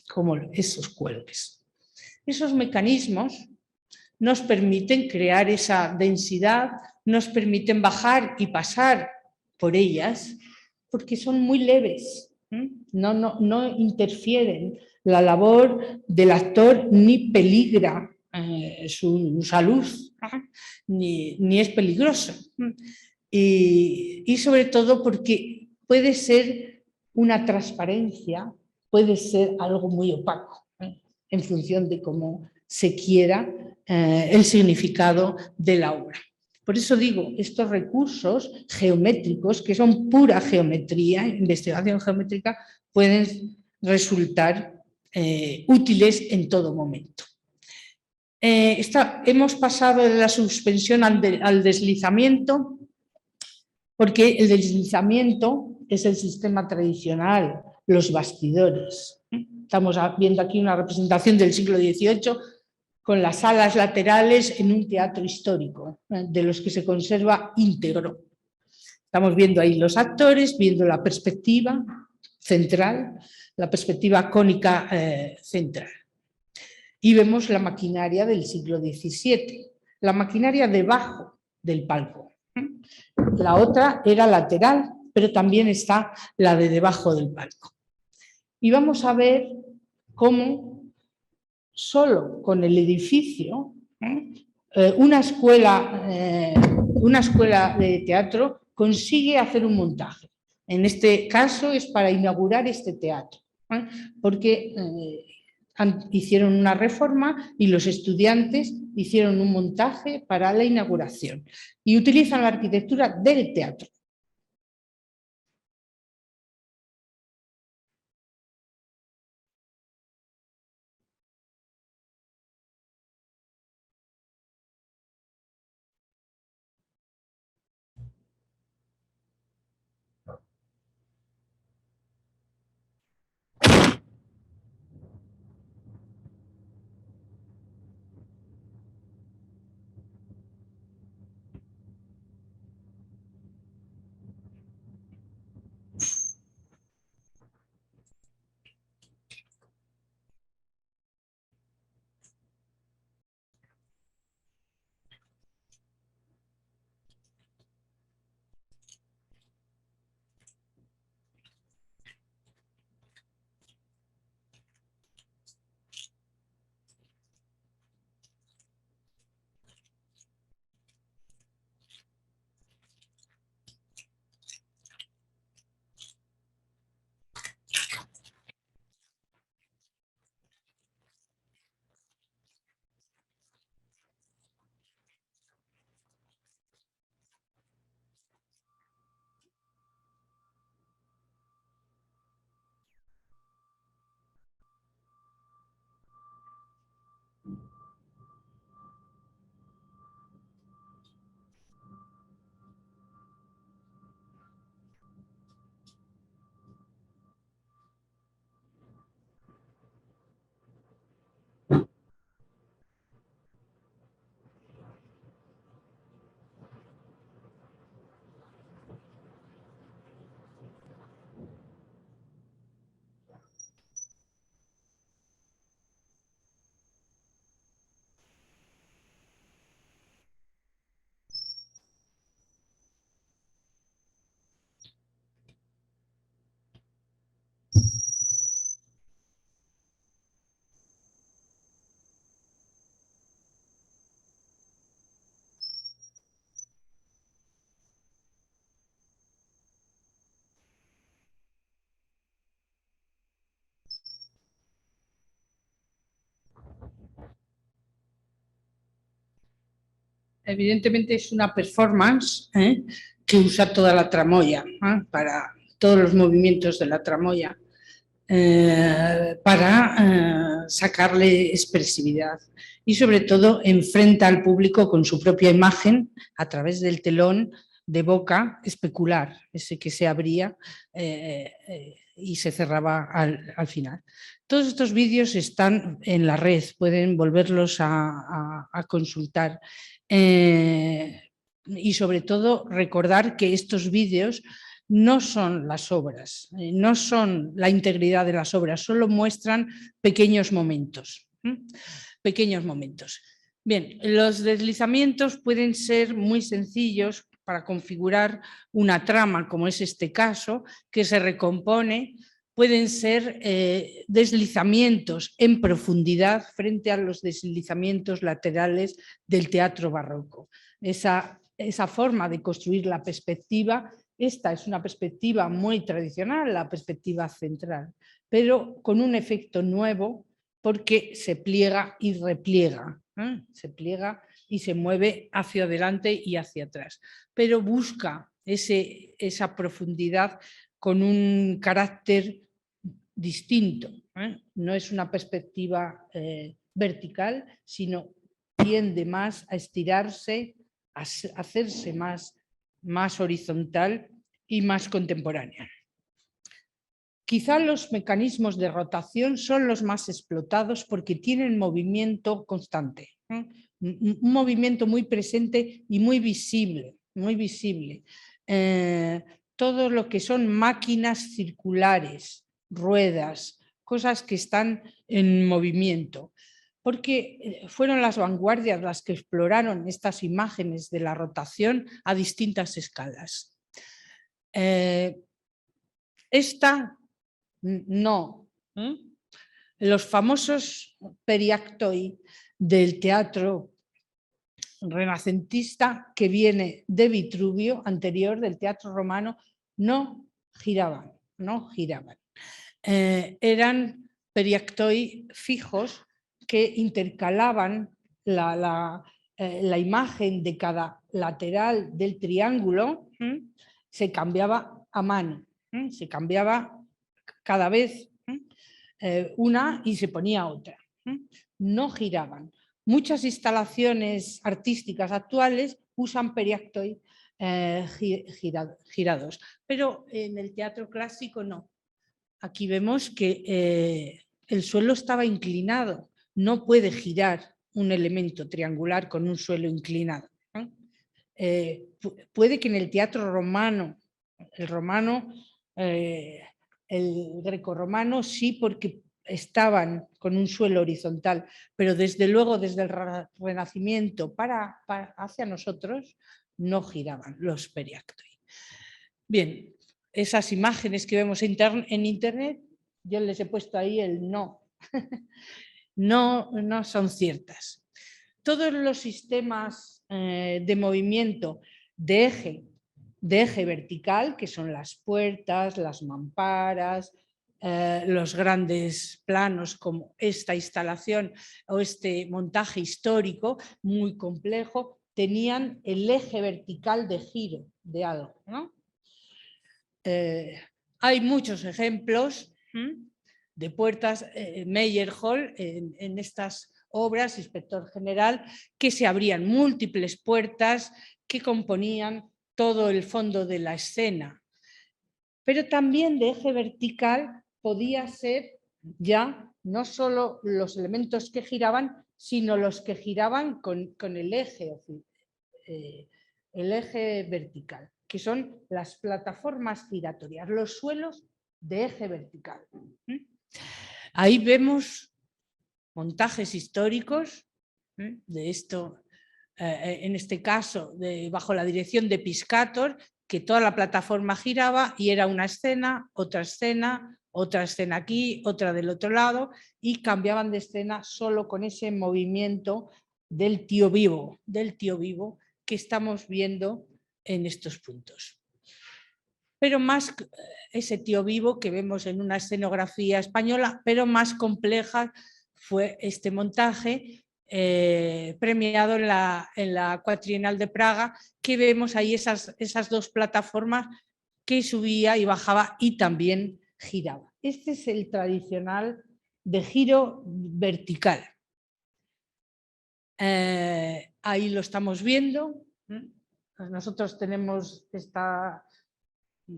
como esos cuelgues. Esos mecanismos nos permiten crear esa densidad, nos permiten bajar y pasar por ellas, porque son muy leves, no interfieren la labor del actor ni peligra su salud, ni es peligroso. Y sobre todo porque puede ser una transparencia, puede ser algo muy opaco, en función de cómo se quiera el significado de la obra. Por eso digo, estos recursos geométricos, que son pura geometría, investigación geométrica, pueden resultar útiles en todo momento. Hemos pasado de la suspensión al deslizamiento, porque el deslizamiento es el sistema tradicional, los bastidores. Estamos viendo aquí una representación del siglo XVIII con las salas laterales en un teatro histórico, de los que se conserva íntegro. Estamos viendo ahí los actores, viendo la perspectiva central, la perspectiva cónica central. Y vemos la maquinaria del siglo XVII, la maquinaria debajo del palco. La otra era lateral, pero también está la de debajo del palco. Y vamos a ver cómo solo con el edificio, una escuela de teatro consigue hacer un montaje. En este caso es para inaugurar este teatro, porque hicieron una reforma y los estudiantes hicieron un montaje para la inauguración y utilizan la arquitectura del teatro. evidentemente es una performance que usa toda la tramoya, para todos los movimientos de la tramoya, para sacarle expresividad y sobre todo enfrenta al público con su propia imagen a través del telón de boca especular, ese que se abría y se cerraba al final. Todos estos vídeos están en la red, pueden volverlos a consultar y sobre todo recordar que estos vídeos no son las obras, no son la integridad de las obras, solo muestran pequeños momentos. Pequeños momentos. Bien, los deslizamientos pueden ser muy sencillos para configurar una trama, como es este caso, que se recompone. Pueden ser deslizamientos en profundidad frente a los deslizamientos laterales del teatro barroco. Esa forma de construir la perspectiva, esta es una perspectiva muy tradicional, la perspectiva central, pero con un efecto nuevo porque se pliega y repliega, se pliega y se mueve hacia adelante y hacia atrás, pero busca esa profundidad con un carácter distinto. No es una perspectiva vertical, sino tiende más a estirarse, a hacerse más horizontal y más contemporánea. Quizá los mecanismos de rotación son los más explotados porque tienen movimiento constante, un movimiento muy presente y muy visible, muy visible. Todo lo que son máquinas circulares, ruedas, cosas que están en movimiento, porque fueron las vanguardias las que exploraron estas imágenes de la rotación a distintas escalas. Esta no. Los famosos periactoi del teatro renacentista que viene de Vitruvio, anterior del teatro romano, no giraban, no giraban. Eran periactoi fijos que intercalaban la imagen de cada lateral del triángulo, se cambiaba a mano, se cambiaba cada vez una y se ponía otra. No giraban. Muchas instalaciones artísticas actuales usan periactoi girados, pero en el teatro clásico no. Aquí vemos que el suelo estaba inclinado. No puede girar un elemento triangular con un suelo inclinado. Puede que en el teatro romano, el grecorromano sí, porque estaban con un suelo horizontal, pero desde luego desde el Renacimiento hacia nosotros no giraban los periactoi. Bien, esas imágenes que vemos en internet, yo les he puesto ahí el no. No son ciertas. Todos los sistemas de movimiento de eje vertical, que son las puertas, las mamparas, los grandes planos como esta instalación o este montaje histórico muy complejo, tenían el eje vertical de giro de algo, ¿no? Hay muchos ejemplos de puertas, Meyerhold en estas obras, inspector general, que se abrían múltiples puertas que componían todo el fondo de la escena. Pero también de eje vertical podía ser ya no solo los elementos que giraban, sino los que giraban con el eje vertical, que son las plataformas giratorias, los suelos de eje vertical. Ahí vemos montajes históricos de esto, en este caso bajo la dirección de Piscator, que toda la plataforma giraba y era una escena, otra escena aquí, otra del otro lado, y cambiaban de escena solo con ese movimiento del tío vivo que estamos viendo en estos puntos. Pero más ese tío vivo que vemos en una escenografía española, pero más compleja fue este montaje premiado en la Cuatrienal de Praga, que vemos ahí esas dos plataformas que subía y bajaba y también giraba. Este es el tradicional de giro vertical. Ahí lo estamos viendo. Nosotros tenemos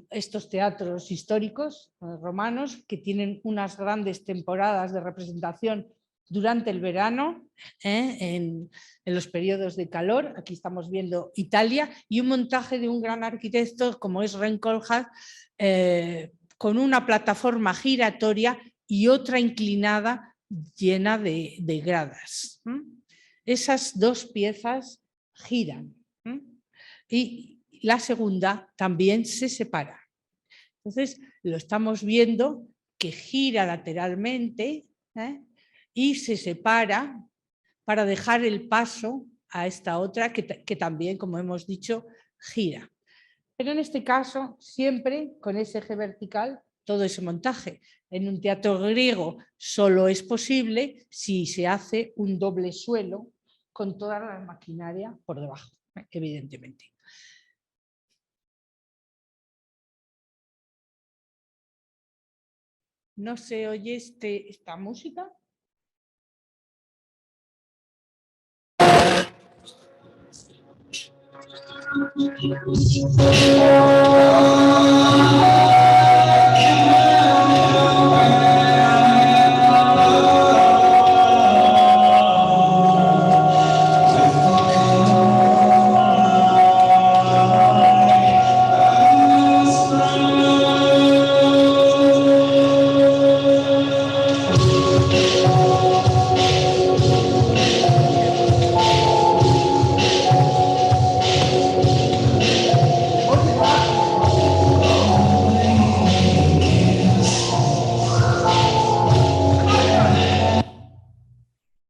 estos teatros históricos romanos que tienen unas grandes temporadas de representación durante el verano, en los periodos de calor. Aquí estamos viendo Italia y un montaje de un gran arquitecto como es Renkolhard, con una plataforma giratoria y otra inclinada llena de gradas. Esas dos piezas giran y la segunda también se separa. Entonces lo estamos viendo que gira lateralmente y se separa para dejar el paso a esta otra que también, como hemos dicho, gira. Pero en este caso siempre con ese eje vertical todo ese montaje. En un teatro griego solo es posible si se hace un doble suelo con toda la maquinaria por debajo, evidentemente. ¿No se oye esta música?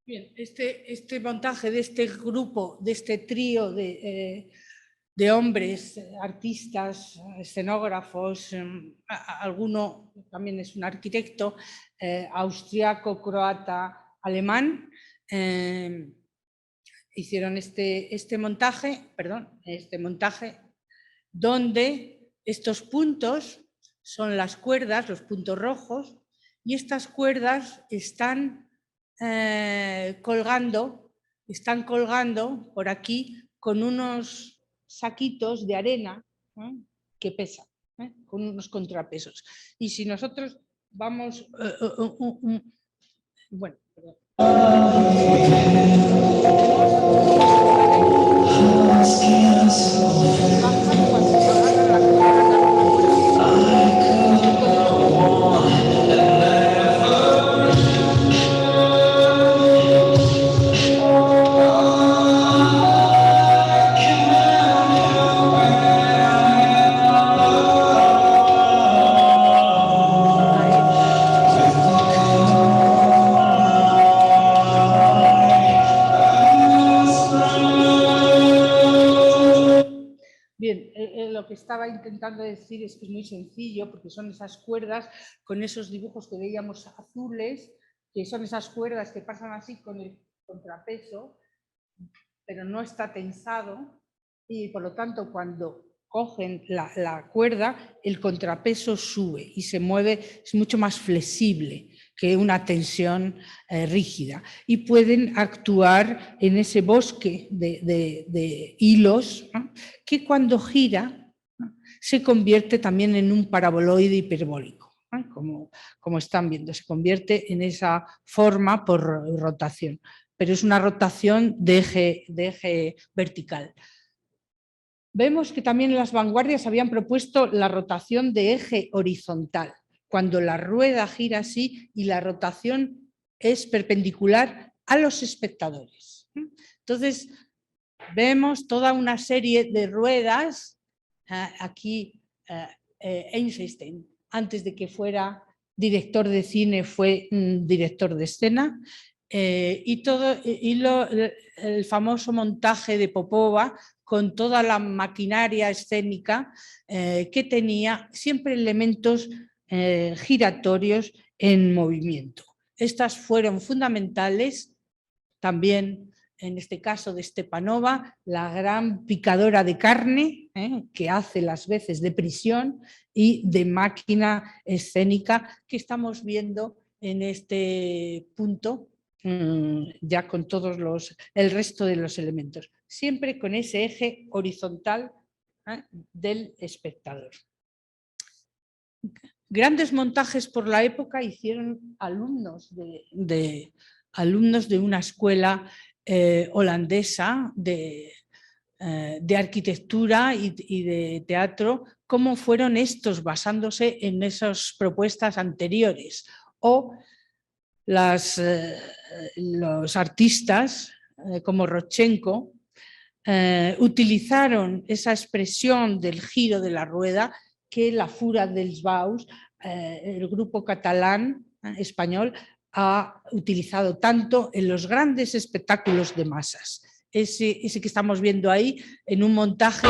Bien, este montaje de este grupo, de este trío de hombres, artistas, escenógrafos, alguno también es un arquitecto, austriaco, croata, alemán, hicieron este montaje donde estos puntos son las cuerdas, los puntos rojos, y estas cuerdas están colgando por aquí con unos saquitos de arena que pesan, con unos contrapesos. Y si nosotros vamos... bueno, perdón. Bien, lo que estaba intentando decir es que es muy sencillo, porque son esas cuerdas con esos dibujos que veíamos azules, que son esas cuerdas que pasan así con el contrapeso, pero no está tensado, y por lo tanto cuando cogen la cuerda, el contrapeso sube y se mueve, es mucho más flexible que una tensión rígida, y pueden actuar en ese bosque de hilos, ¿no?, que cuando gira, ¿no?, se convierte también en un paraboloide hiperbólico, ¿no?, como están viendo, se convierte en esa forma por rotación, pero es una rotación de eje vertical. Vemos que también en las vanguardias habían propuesto la rotación de eje horizontal, cuando la rueda gira así y la rotación es perpendicular a los espectadores. Entonces, vemos toda una serie de ruedas. Aquí Eisenstein, antes de que fuera director de cine, fue director de escena. El famoso montaje de Popova con toda la maquinaria escénica que tenía siempre elementos giratorios en movimiento. Estas fueron fundamentales también, en este caso de Stepanova, la gran picadora de carne, que hace las veces de prisión y de máquina escénica, que estamos viendo en este punto, ya con todos el resto de los elementos, siempre con ese eje horizontal del espectador. Grandes montajes por la época hicieron alumnos de una escuela holandesa de arquitectura y de teatro, cómo fueron estos basándose en esas propuestas anteriores, o los artistas como Rodchenko utilizaron esa expresión del giro de la rueda que la Fura dels Baus, el grupo catalán español, ha utilizado tanto en los grandes espectáculos de masas. Ese que estamos viendo ahí en un montaje.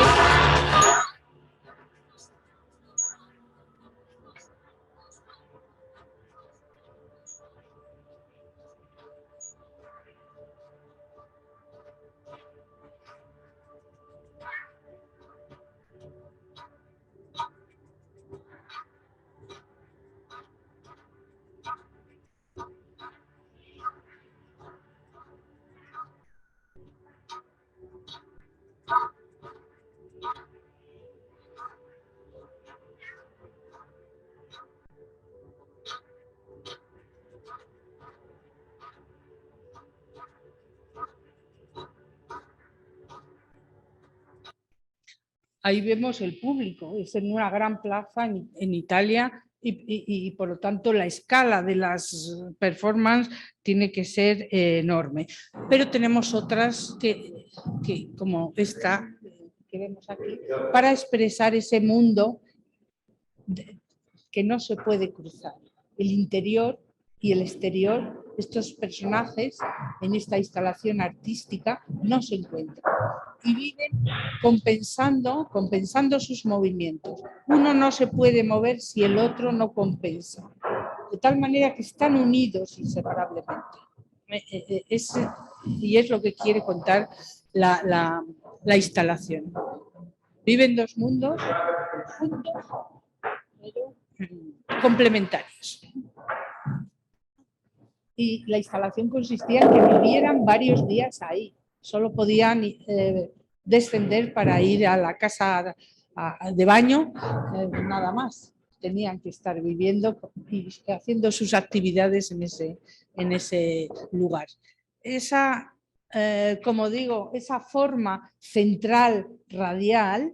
Ahí vemos el público, es en una gran plaza en Italia y por lo tanto la escala de las performances tiene que ser enorme. Pero tenemos otras que como esta que vemos aquí, para expresar ese mundo que no se puede cruzar, el interior y el exterior. Estos personajes en esta instalación artística no se encuentran y viven compensando sus movimientos. Uno no se puede mover si el otro no compensa, de tal manera que están unidos inseparablemente. Y es lo que quiere contar la instalación. Viven dos mundos juntos, pero complementarios. Y la instalación consistía en que vivieran varios días ahí. Solo podían descender para ir a la casa de baño, nada más. Tenían que estar viviendo y haciendo sus actividades en ese lugar. Esa, como digo, esa forma central radial,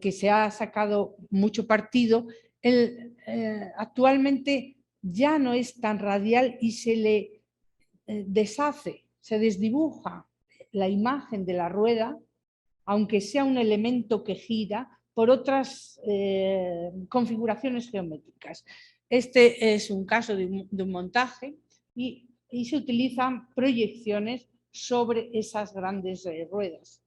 que se ha sacado mucho partido, actualmente ya no es tan radial y se le deshace, se desdibuja la imagen de la rueda, aunque sea un elemento que gira, por otras configuraciones geométricas. Este es un caso de un montaje y se utilizan proyecciones sobre esas grandes ruedas.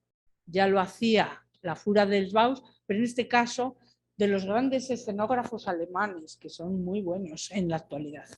Ya lo hacía la Fura dels Baus, pero en este caso de los grandes escenógrafos alemanes, que son muy buenos en la actualidad.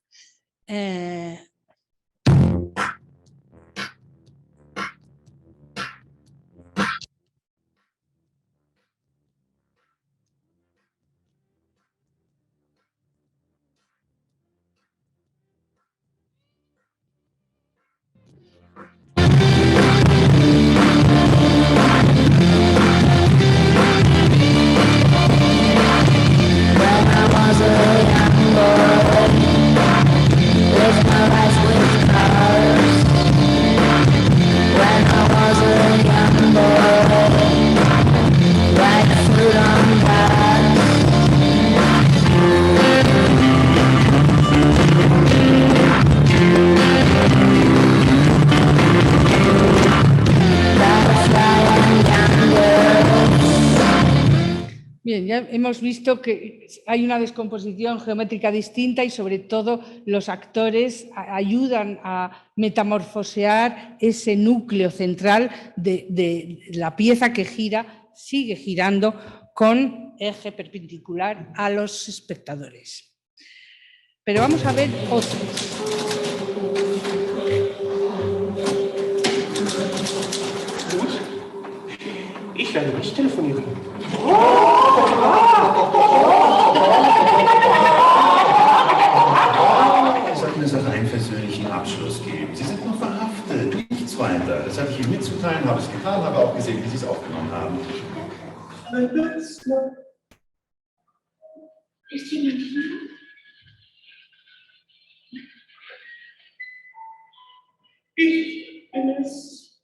Bien, ya hemos visto que hay una descomposición geométrica distinta y sobre todo los actores ayudan a metamorfosear ese núcleo central de la pieza que gira, sigue girando con eje perpendicular a los espectadores. Pero vamos a ver otros. Ich werde nicht telefonieren. Es soll eine Sache einen persönlichen Abschluss geben. Sie sind noch verhaftet, nichts weiter. Das hatte ich Ihnen mitzuteilen, habe es getan, habe auch gesehen, wie Sie es aufgenommen haben. Ist jemand hier? Ich bin es.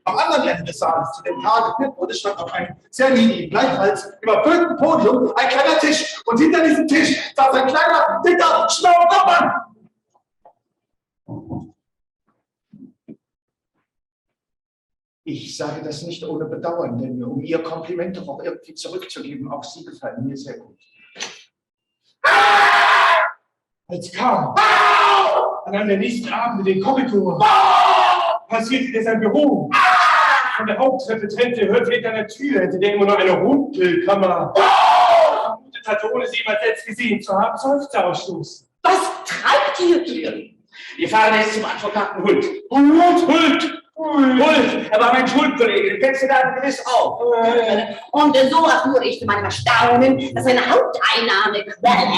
Am anderen Ende des Saals, zu dem Tage wurde stand auf einem sehr niedrigen, gleichfalls überfüllten Podium ein kleiner Tisch. Und hinter diesem Tisch saß ein kleiner, dicker, schlauer Mann. Ich sage das nicht ohne Bedauern, denn um Ihr Kompliment doch auch irgendwie zurückzugeben, auch Sie gefallen mir sehr gut. Als kam an einem der nächsten Abende den Korridor, passierte der sein Büro. Von der Haupttreppe trennte, hörte hinter einer Tür, hinter der immer nur eine Rumpelkammer vermutet hatte, ohne sie jemals selbst gesehen zu haben, Seufzer ausstoßen. Was treibt ihr hier? Wir fahren jetzt zum Advokaten Hult. Hult! Hult! Er war mein Schulkollege, den kennst du da gewiss auch. Und so erfuhr ich zu meinem Erstaunen, dass seine Haupteinnahmequelle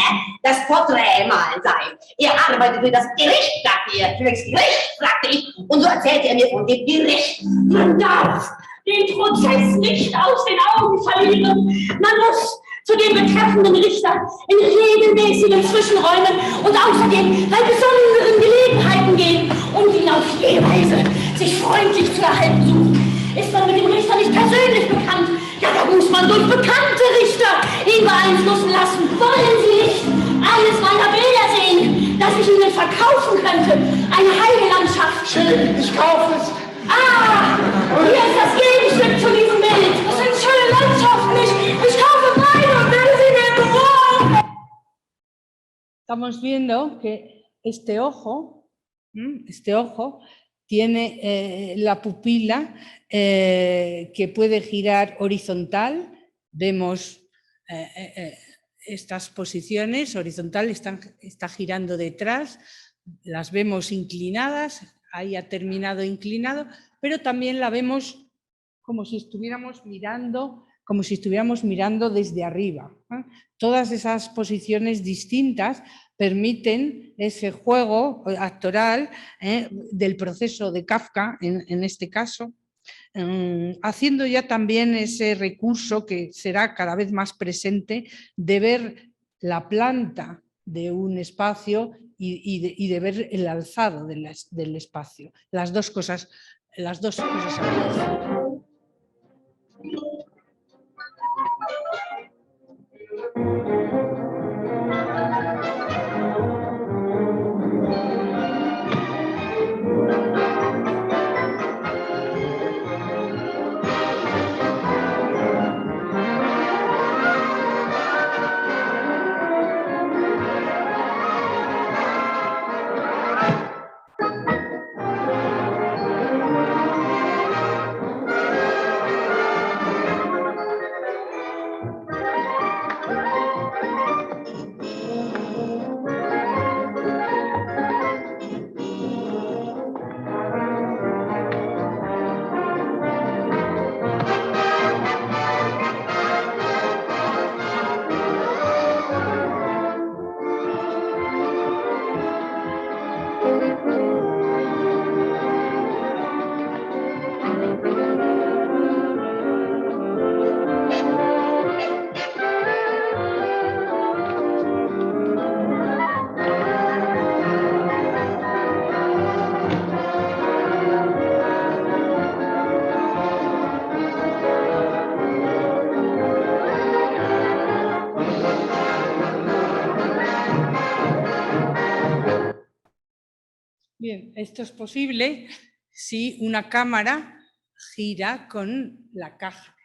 das Porträtmalen sei. Er arbeitete für das Gericht, sagte er. Für das Gericht, sagte ich. Und so erzählte er mir von dem Gericht. Man darf den Prozess nicht aus den Augen verlieren. Man muss zu dem betreffenden Richter in regelmäßigen Zwischenräumen und außerdem bei besonderen Gelegenheiten gehen und ihn auf jede Weise sich freundlich zu erhalten suchen. Ist man mit dem Richter nicht persönlich bekannt, ja, da muss man durch bekannte Richter ihn beeinflussen lassen. Wollen Sie nicht eines meiner Bilder sehen, das ich Ihnen verkaufen könnte? Eine Heidelandschaft. Ich kaufe es. Ah, hier ist das Gegenstück zu diesem Bild. Das sind schöne Landschaften. Ich kaufe beide und werde sie mir bewahren. Estamos viendo que este ojo tiene la pupila que puede girar horizontal. Vemos estas posiciones horizontal, está girando detrás, las vemos inclinadas, ahí ha terminado inclinado, pero también la vemos como si estuviéramos mirando desde arriba. Todas esas posiciones distintas permiten ese juego actoral del proceso de Kafka, en este caso, haciendo ya también ese recurso que será cada vez más presente de ver la planta de un espacio y de ver el alzado del espacio. Las dos cosas a la vez. Bien, esto es posible si una cámara gira con la caja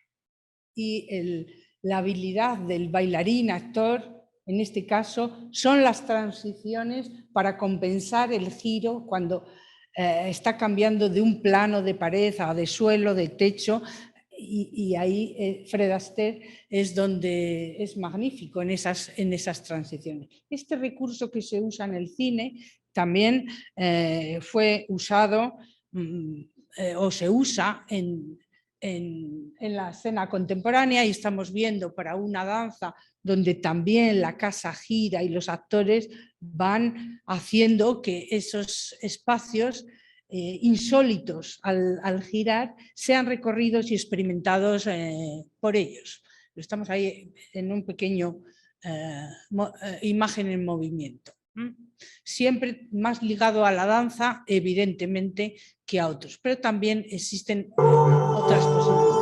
y la habilidad del bailarín, actor, en este caso, son las transiciones para compensar el giro cuando está cambiando de un plano de pared a de suelo, de techo. y ahí Fred Astaire es donde es magnífico en esas transiciones. Este recurso que se usa en el cine también fue usado o se usa en la escena contemporánea, y estamos viendo para una danza donde también la casa gira y los actores van haciendo que esos espacios insólitos al girar sean recorridos y experimentados por ellos. Estamos ahí en un pequeño imagen en movimiento. Siempre más ligado a la danza, evidentemente, que a otros, pero también existen otras posibilidades.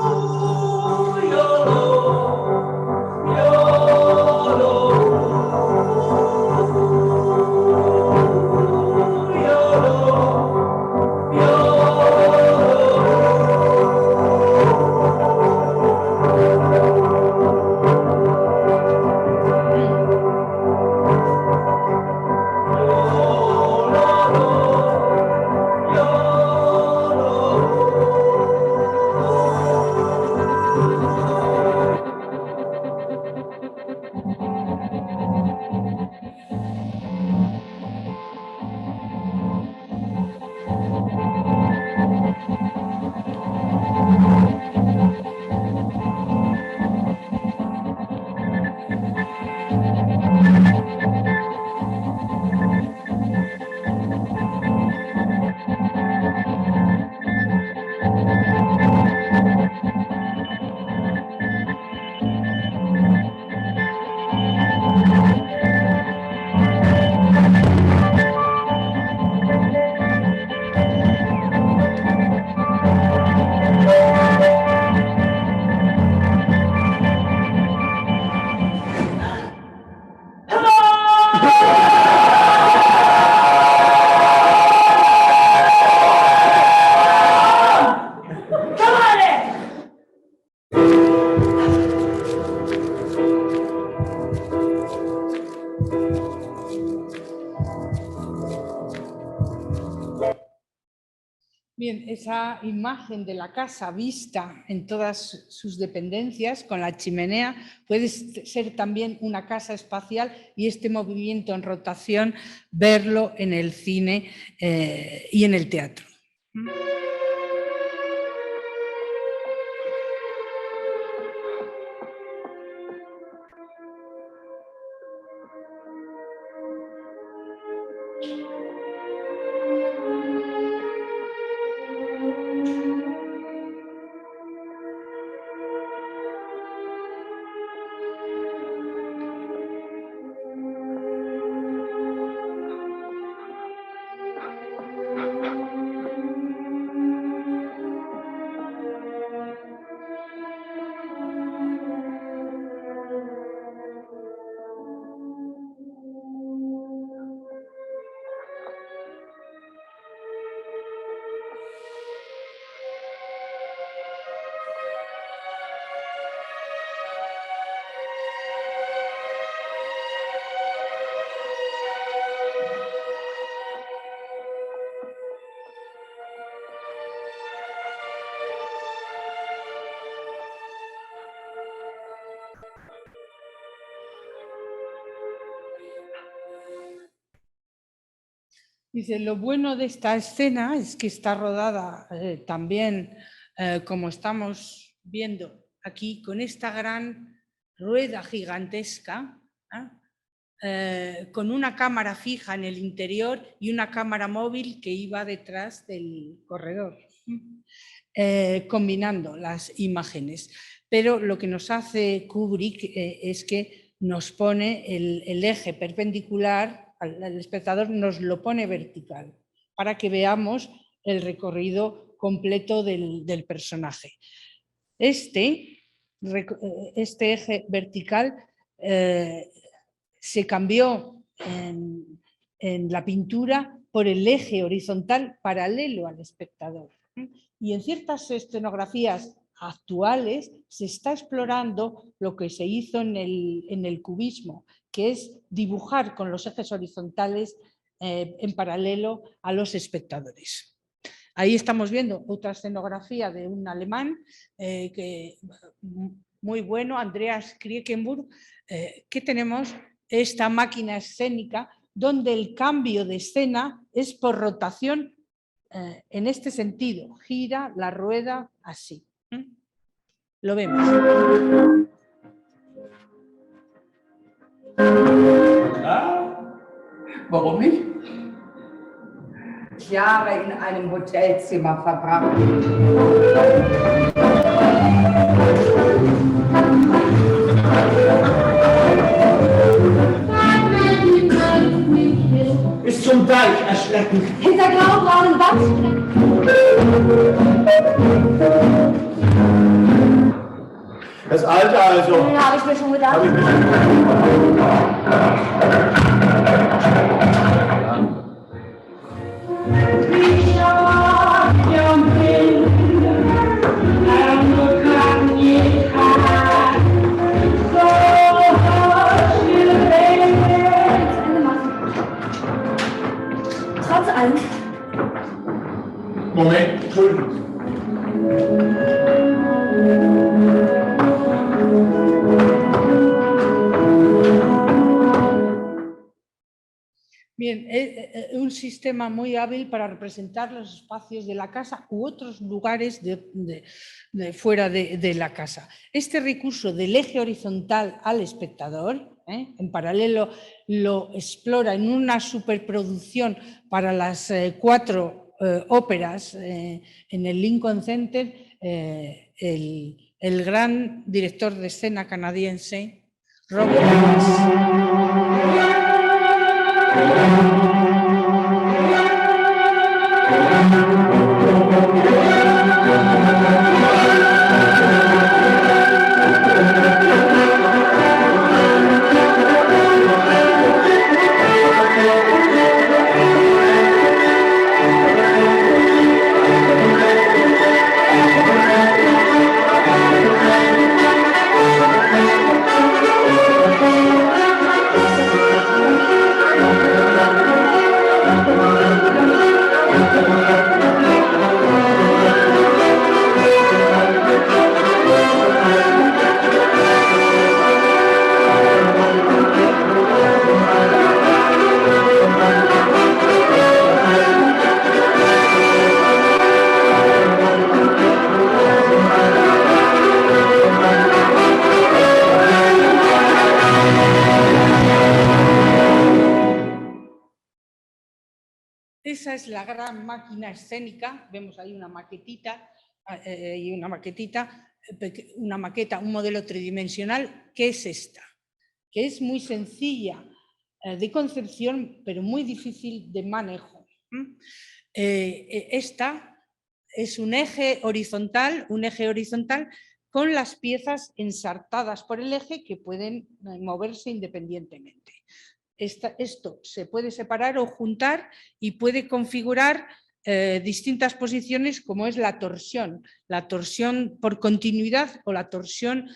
Bien, esa imagen de la casa vista en todas sus dependencias con la chimenea puede ser también una casa espacial, y este movimiento en rotación verlo en el cine y en el teatro. Dice, lo bueno de esta escena es que está rodada también, como estamos viendo aquí, con esta gran rueda gigantesca, con una cámara fija en el interior y una cámara móvil que iba detrás del corredor, combinando las imágenes. Pero lo que nos hace Kubrick es que nos pone el eje perpendicular al espectador, nos lo pone vertical para que veamos el recorrido completo del personaje. Este eje vertical se cambió en la pintura por el eje horizontal paralelo al espectador. Y en ciertas escenografías actuales se está explorando lo que se hizo en el cubismo, que es dibujar con los ejes horizontales en paralelo a los espectadores. Ahí estamos viendo otra escenografía de un alemán muy bueno, Andreas Kriekenburg, que tenemos esta máquina escénica donde el cambio de escena es por rotación en este sentido, gira la rueda así. Lo vemos. Warum nicht? Jahre in einem Hotelzimmer verbracht. Bis zum Deich erschrecken. Hinter graubraunen Wandstrecken. Das Alte also. Ja, habe ich mir schon gedacht. Hab ich mir schon Trotz allem. Moment, Entschuldigung. Bien, un sistema muy hábil para representar los espacios de la casa u otros lugares de fuera de la casa. Este recurso del eje horizontal al espectador, en paralelo lo explora en una superproducción para las 4 óperas en el Lincoln Center, el gran director de escena canadiense, Robert Evans. Esa es la gran máquina escénica, vemos ahí una maquetita y una maqueta, un modelo tridimensional, que es esta, que es muy sencilla de concepción, pero muy difícil de manejo. Esta es un eje horizontal con las piezas ensartadas por el eje que pueden moverse independientemente. Esto se puede separar o juntar y puede configurar distintas posiciones, como es la torsión por continuidad o la torsión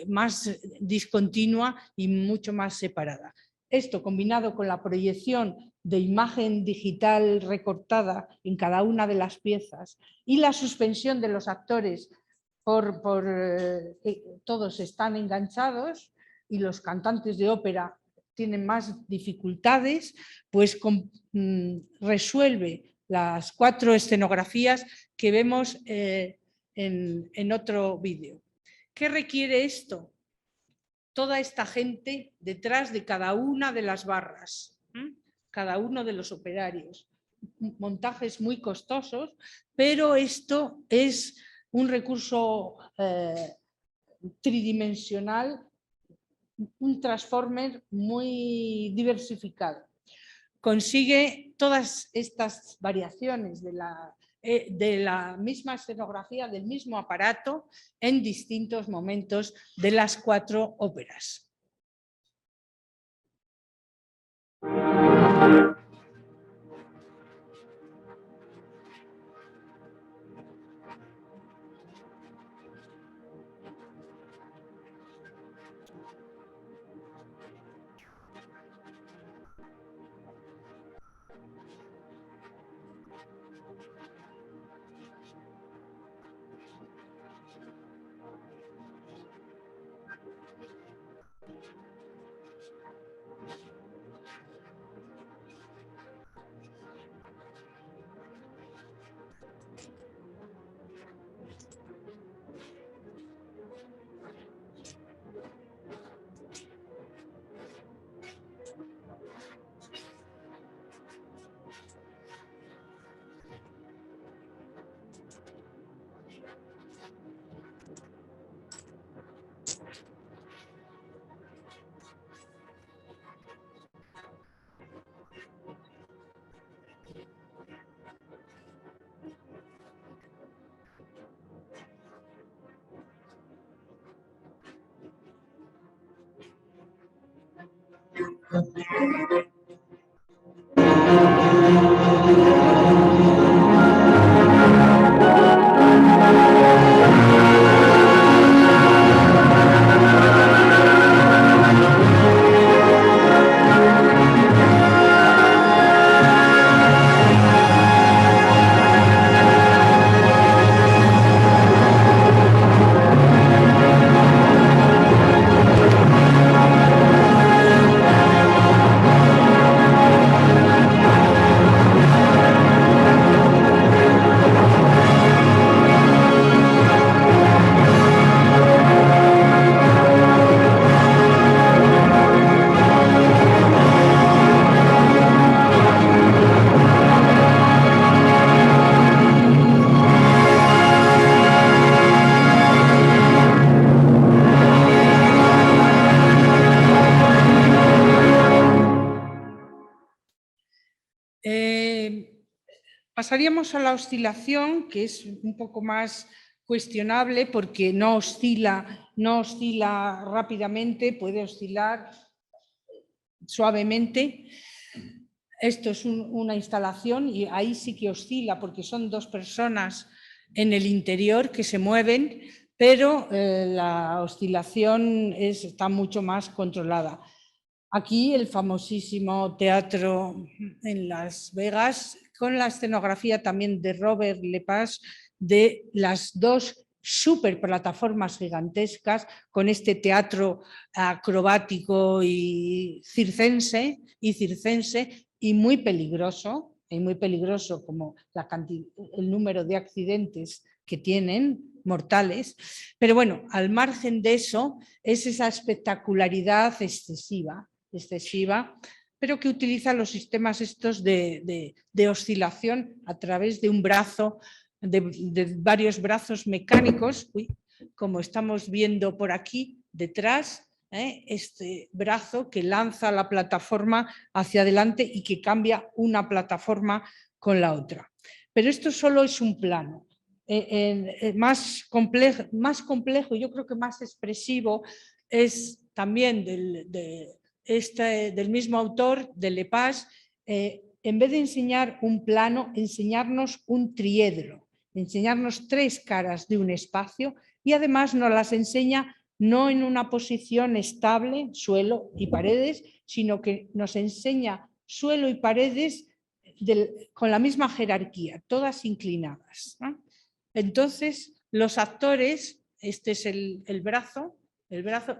más discontinua y mucho más separada. Esto combinado con la proyección de imagen digital recortada en cada una de las piezas y la suspensión de los actores todos están enganchados y los cantantes de ópera tienen más dificultades, pues resuelve las 4 escenografías que vemos en otro vídeo. ¿Qué requiere esto? Toda esta gente detrás de cada una de las barras, cada uno de los operarios. Montajes muy costosos, pero esto es un recurso tridimensional, un transformer muy diversificado. Consigue todas estas variaciones de la misma escenografía, del mismo aparato, en distintos momentos de las 4 óperas. Pasaríamos a la oscilación, que es un poco más cuestionable porque no oscila rápidamente, puede oscilar suavemente. Esto es una instalación y ahí sí que oscila porque son dos personas en el interior que se mueven, pero la oscilación está mucho más controlada. Aquí el famosísimo teatro en Las Vegas, con la escenografía también de Robert Lepage, de las dos superplataformas gigantescas, con este teatro acrobático y circense y muy peligroso como el número de accidentes que tienen, mortales. Pero bueno, al margen de eso, es esa espectacularidad excesiva, pero que utiliza los sistemas estos de oscilación a través de un brazo, de varios brazos mecánicos, como estamos viendo por aquí detrás, este brazo que lanza la plataforma hacia adelante y que cambia una plataforma con la otra. Pero esto solo es un plano. Más complejo, yo creo que más expresivo, es también del mismo autor, de Lepage, en vez de enseñar un plano, enseñarnos un triedro, enseñarnos tres caras de un espacio, y además nos las enseña no en una posición estable, suelo y paredes, sino que nos enseña suelo y paredes con la misma jerarquía, todas inclinadas, ¿no? Entonces, los actores, este es el brazo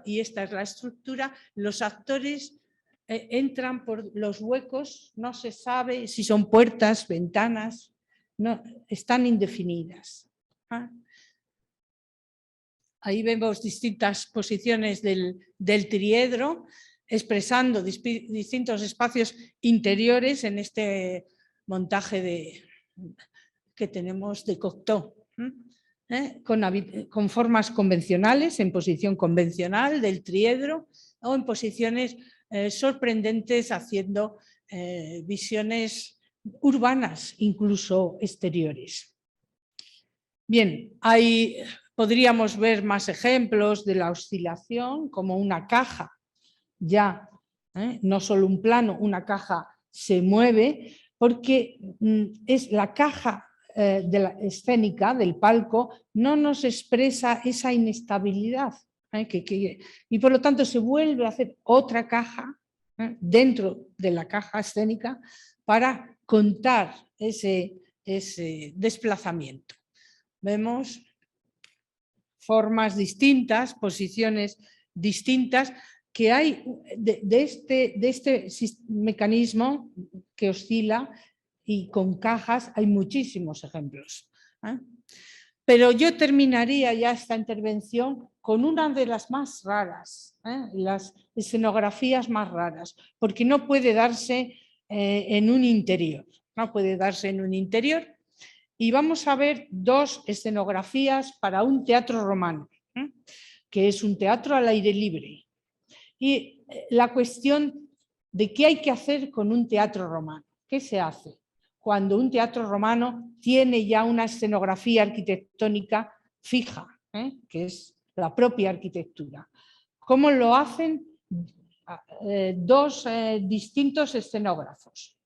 y esta es la estructura, los actores entran por los huecos, no se sabe si son puertas, ventanas, no, están indefinidas. Ahí vemos distintas posiciones del triedro, expresando distintos espacios interiores en este montaje que tenemos de Cocteau. Con formas convencionales, en posición convencional del triedro, o en posiciones sorprendentes, haciendo visiones urbanas, incluso exteriores. Bien, podríamos ver más ejemplos de la oscilación, como una caja, ya no solo un plano, una caja se mueve, porque es la caja de la escénica, del palco, no nos expresa esa inestabilidad, y por lo tanto se vuelve a hacer otra caja dentro de la caja escénica para contar ese desplazamiento. Vemos formas distintas, posiciones distintas que hay de este mecanismo que oscila, y con cajas hay muchísimos ejemplos. Pero yo terminaría ya esta intervención con una de las más raras, las escenografías más raras, porque no puede darse en un interior, y vamos a ver dos escenografías para un teatro romano, que es un teatro al aire libre, y la cuestión de qué hay que hacer con un teatro romano, qué se hace cuando un teatro romano tiene ya una escenografía arquitectónica fija, que es la propia arquitectura. ¿Cómo lo hacen dos distintos escenógrafos.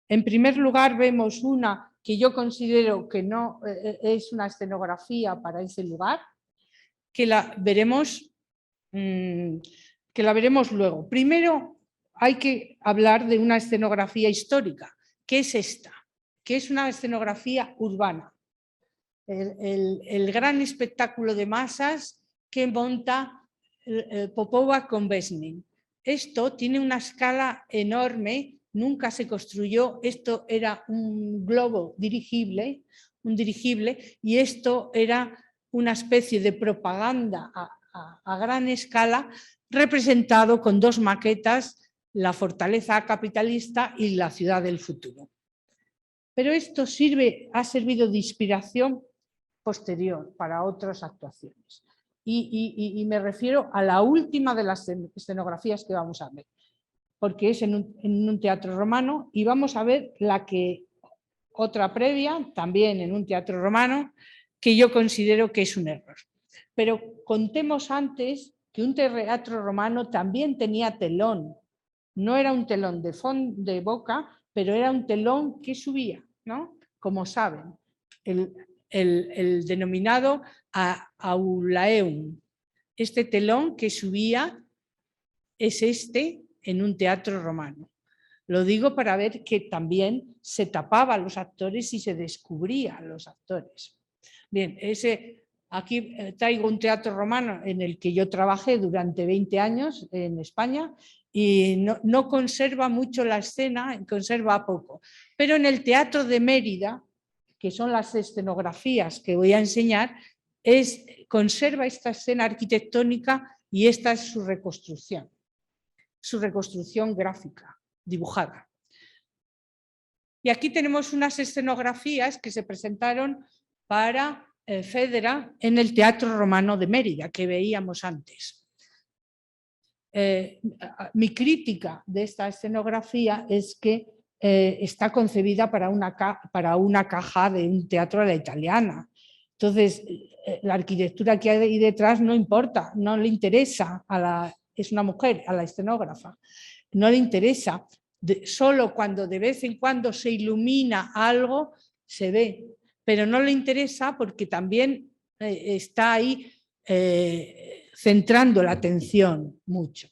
En primer lugar, vemos una que yo considero que no es una escenografía para ese lugar, que la veremos luego. Primero hay que hablar de una escenografía histórica, que es esta, que es una escenografía urbana. El gran espectáculo de masas que monta Popova con Besnin. Esto tiene una escala enorme, nunca se construyó, esto era un globo dirigible, y esto era una especie de propaganda a gran escala, representado con dos maquetas, la fortaleza capitalista y la ciudad del futuro. Pero esto ha servido de inspiración posterior para otras actuaciones. Y me refiero a la última de las escenografías que vamos a ver, porque es en un teatro romano, y vamos a ver otra previa, también en un teatro romano, que yo considero que es un error. Pero contemos antes que un teatro romano también tenía telón. No era un telón de boca, pero era un telón que subía, ¿no? Como saben, el denominado aulaeum. Este telón que subía es este en un teatro romano. Lo digo para ver que también se tapaba a los actores y se descubría a los actores. Bien, aquí traigo un teatro romano en el que yo trabajé durante 20 años en España y no conserva mucho la escena, conserva poco. Pero en el Teatro de Mérida, que son las escenografías que voy a enseñar, conserva esta escena arquitectónica y esta es su reconstrucción gráfica, dibujada. Y aquí tenemos unas escenografías que se presentaron para Federa en el Teatro Romano de Mérida, que veíamos antes. Mi crítica de esta escenografía es que está concebida para una caja de un teatro a la italiana. Entonces, la arquitectura que hay detrás no importa, no le interesa es una mujer, a la escenógrafa, no le interesa, solo cuando de vez en cuando se ilumina algo se ve, pero no le interesa porque también está ahí centrando la atención mucho.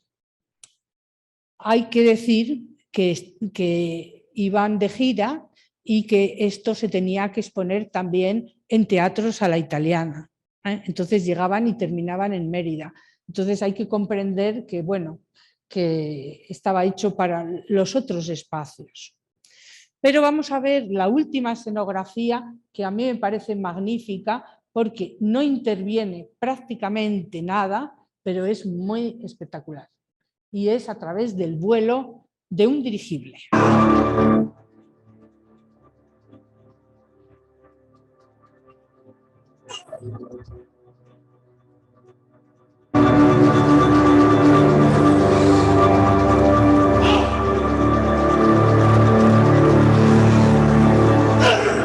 Hay que decir que iban de gira y que esto se tenía que exponer también en teatros a la italiana. Entonces llegaban y terminaban en Mérida. Entonces hay que comprender que, bueno, que estaba hecho para los otros espacios. Pero vamos a ver la última escenografía, que a mí me parece magnífica porque no interviene prácticamente nada, pero es muy espectacular. Y es a través del vuelo de un dirigible.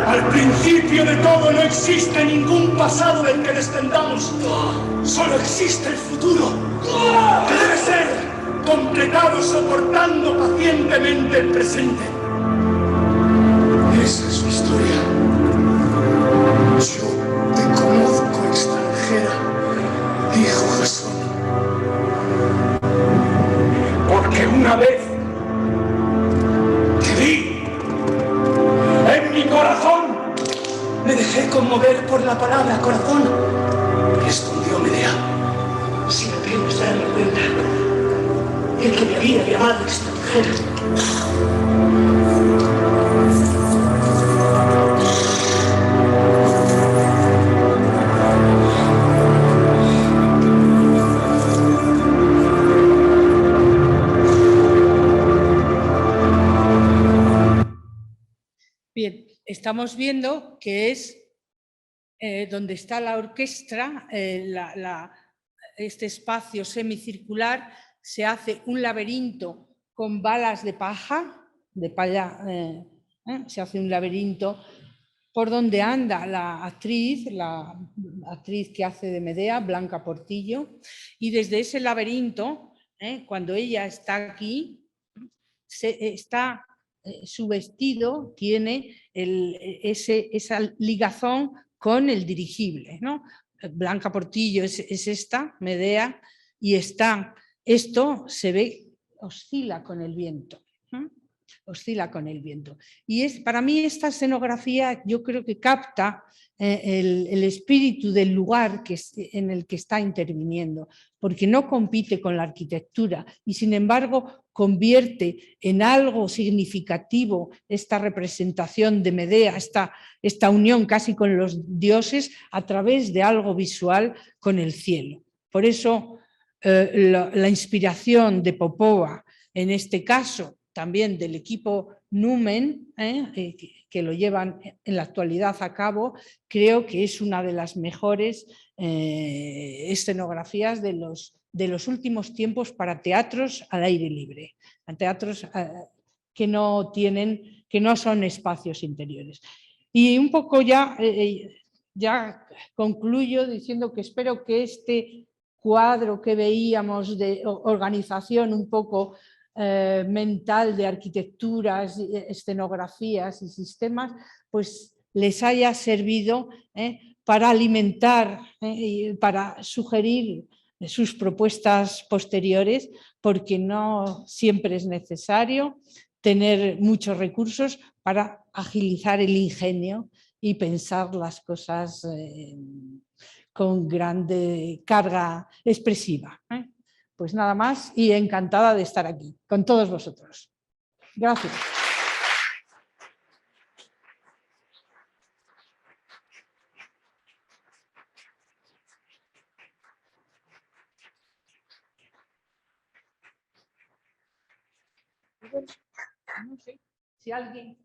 Al principio de todo no existe ningún pasado del que descendamos. Solo existe el futuro, que debe ser completado soportando pacientemente el presente. Esa es su historia. Yo te conozco, extranjera, dijo Jasón. Porque una vez te vi en mi corazón, me dejé conmover por la palabra corazón, respondió Medea, sin apenas darme cuenta. El que me había llamado extranjera. Bien, estamos viendo que es donde está la orquesta, este espacio semicircular, se hace un laberinto con balas de paja, se hace un laberinto por donde anda la actriz que hace de Medea, Blanca Portillo, y desde ese laberinto cuando ella está aquí, su vestido tiene esa ligazón con el dirigible, ¿no? Blanca Portillo es esta, Medea, y esto se ve, oscila con el viento. Oscila con el viento. Y para mí esta escenografía yo creo que capta el espíritu del lugar en el que está interviniendo, porque no compite con la arquitectura y sin embargo convierte en algo significativo esta representación de Medea, esta unión casi con los dioses a través de algo visual con el cielo. Por eso la inspiración de Popova, en este caso también del equipo Numen, que lo llevan en la actualidad a cabo, creo que es una de las mejores escenografías de los últimos tiempos para teatros al aire libre, a teatros que no son espacios interiores. Y un poco ya concluyo diciendo que espero que este cuadro que veíamos de organización un poco mental de arquitecturas, escenografías y sistemas, pues les haya servido para alimentar y para sugerir sus propuestas posteriores, porque no siempre es necesario tener muchos recursos para agilizar el ingenio y pensar las cosas con grande carga expresiva. Pues nada más y encantada de estar aquí con todos vosotros. Gracias. No sé si alguien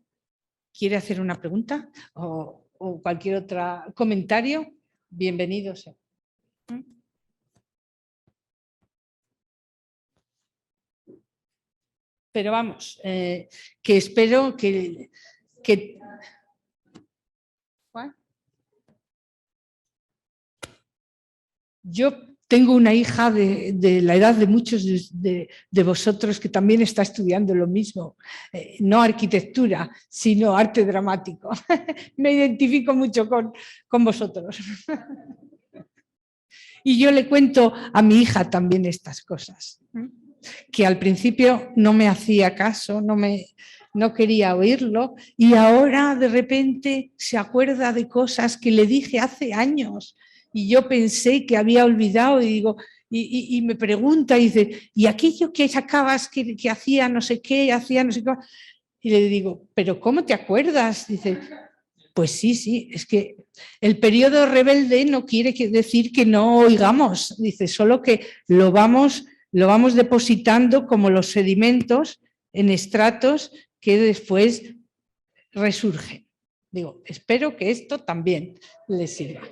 quiere hacer una pregunta o cualquier otro comentario, bienvenido sea. Pero vamos, que espero que yo tengo una hija de la edad de muchos de vosotros que también está estudiando lo mismo, no arquitectura, sino arte dramático. Me identifico mucho con vosotros. Y yo le cuento a mi hija también estas cosas, que al principio no me hacía caso, no quería oírlo, y ahora de repente se acuerda de cosas que le dije hace años y yo pensé que había olvidado, y digo, y me pregunta y dice, ¿y aquello que sacabas que hacía no sé qué, hacía no sé qué? Y le digo, ¿pero cómo te acuerdas? Dice, pues sí, es que el periodo rebelde no quiere decir que no oigamos, dice, solo que lo vamos depositando como los sedimentos en estratos que después resurgen. Digo, espero que esto también les sirva.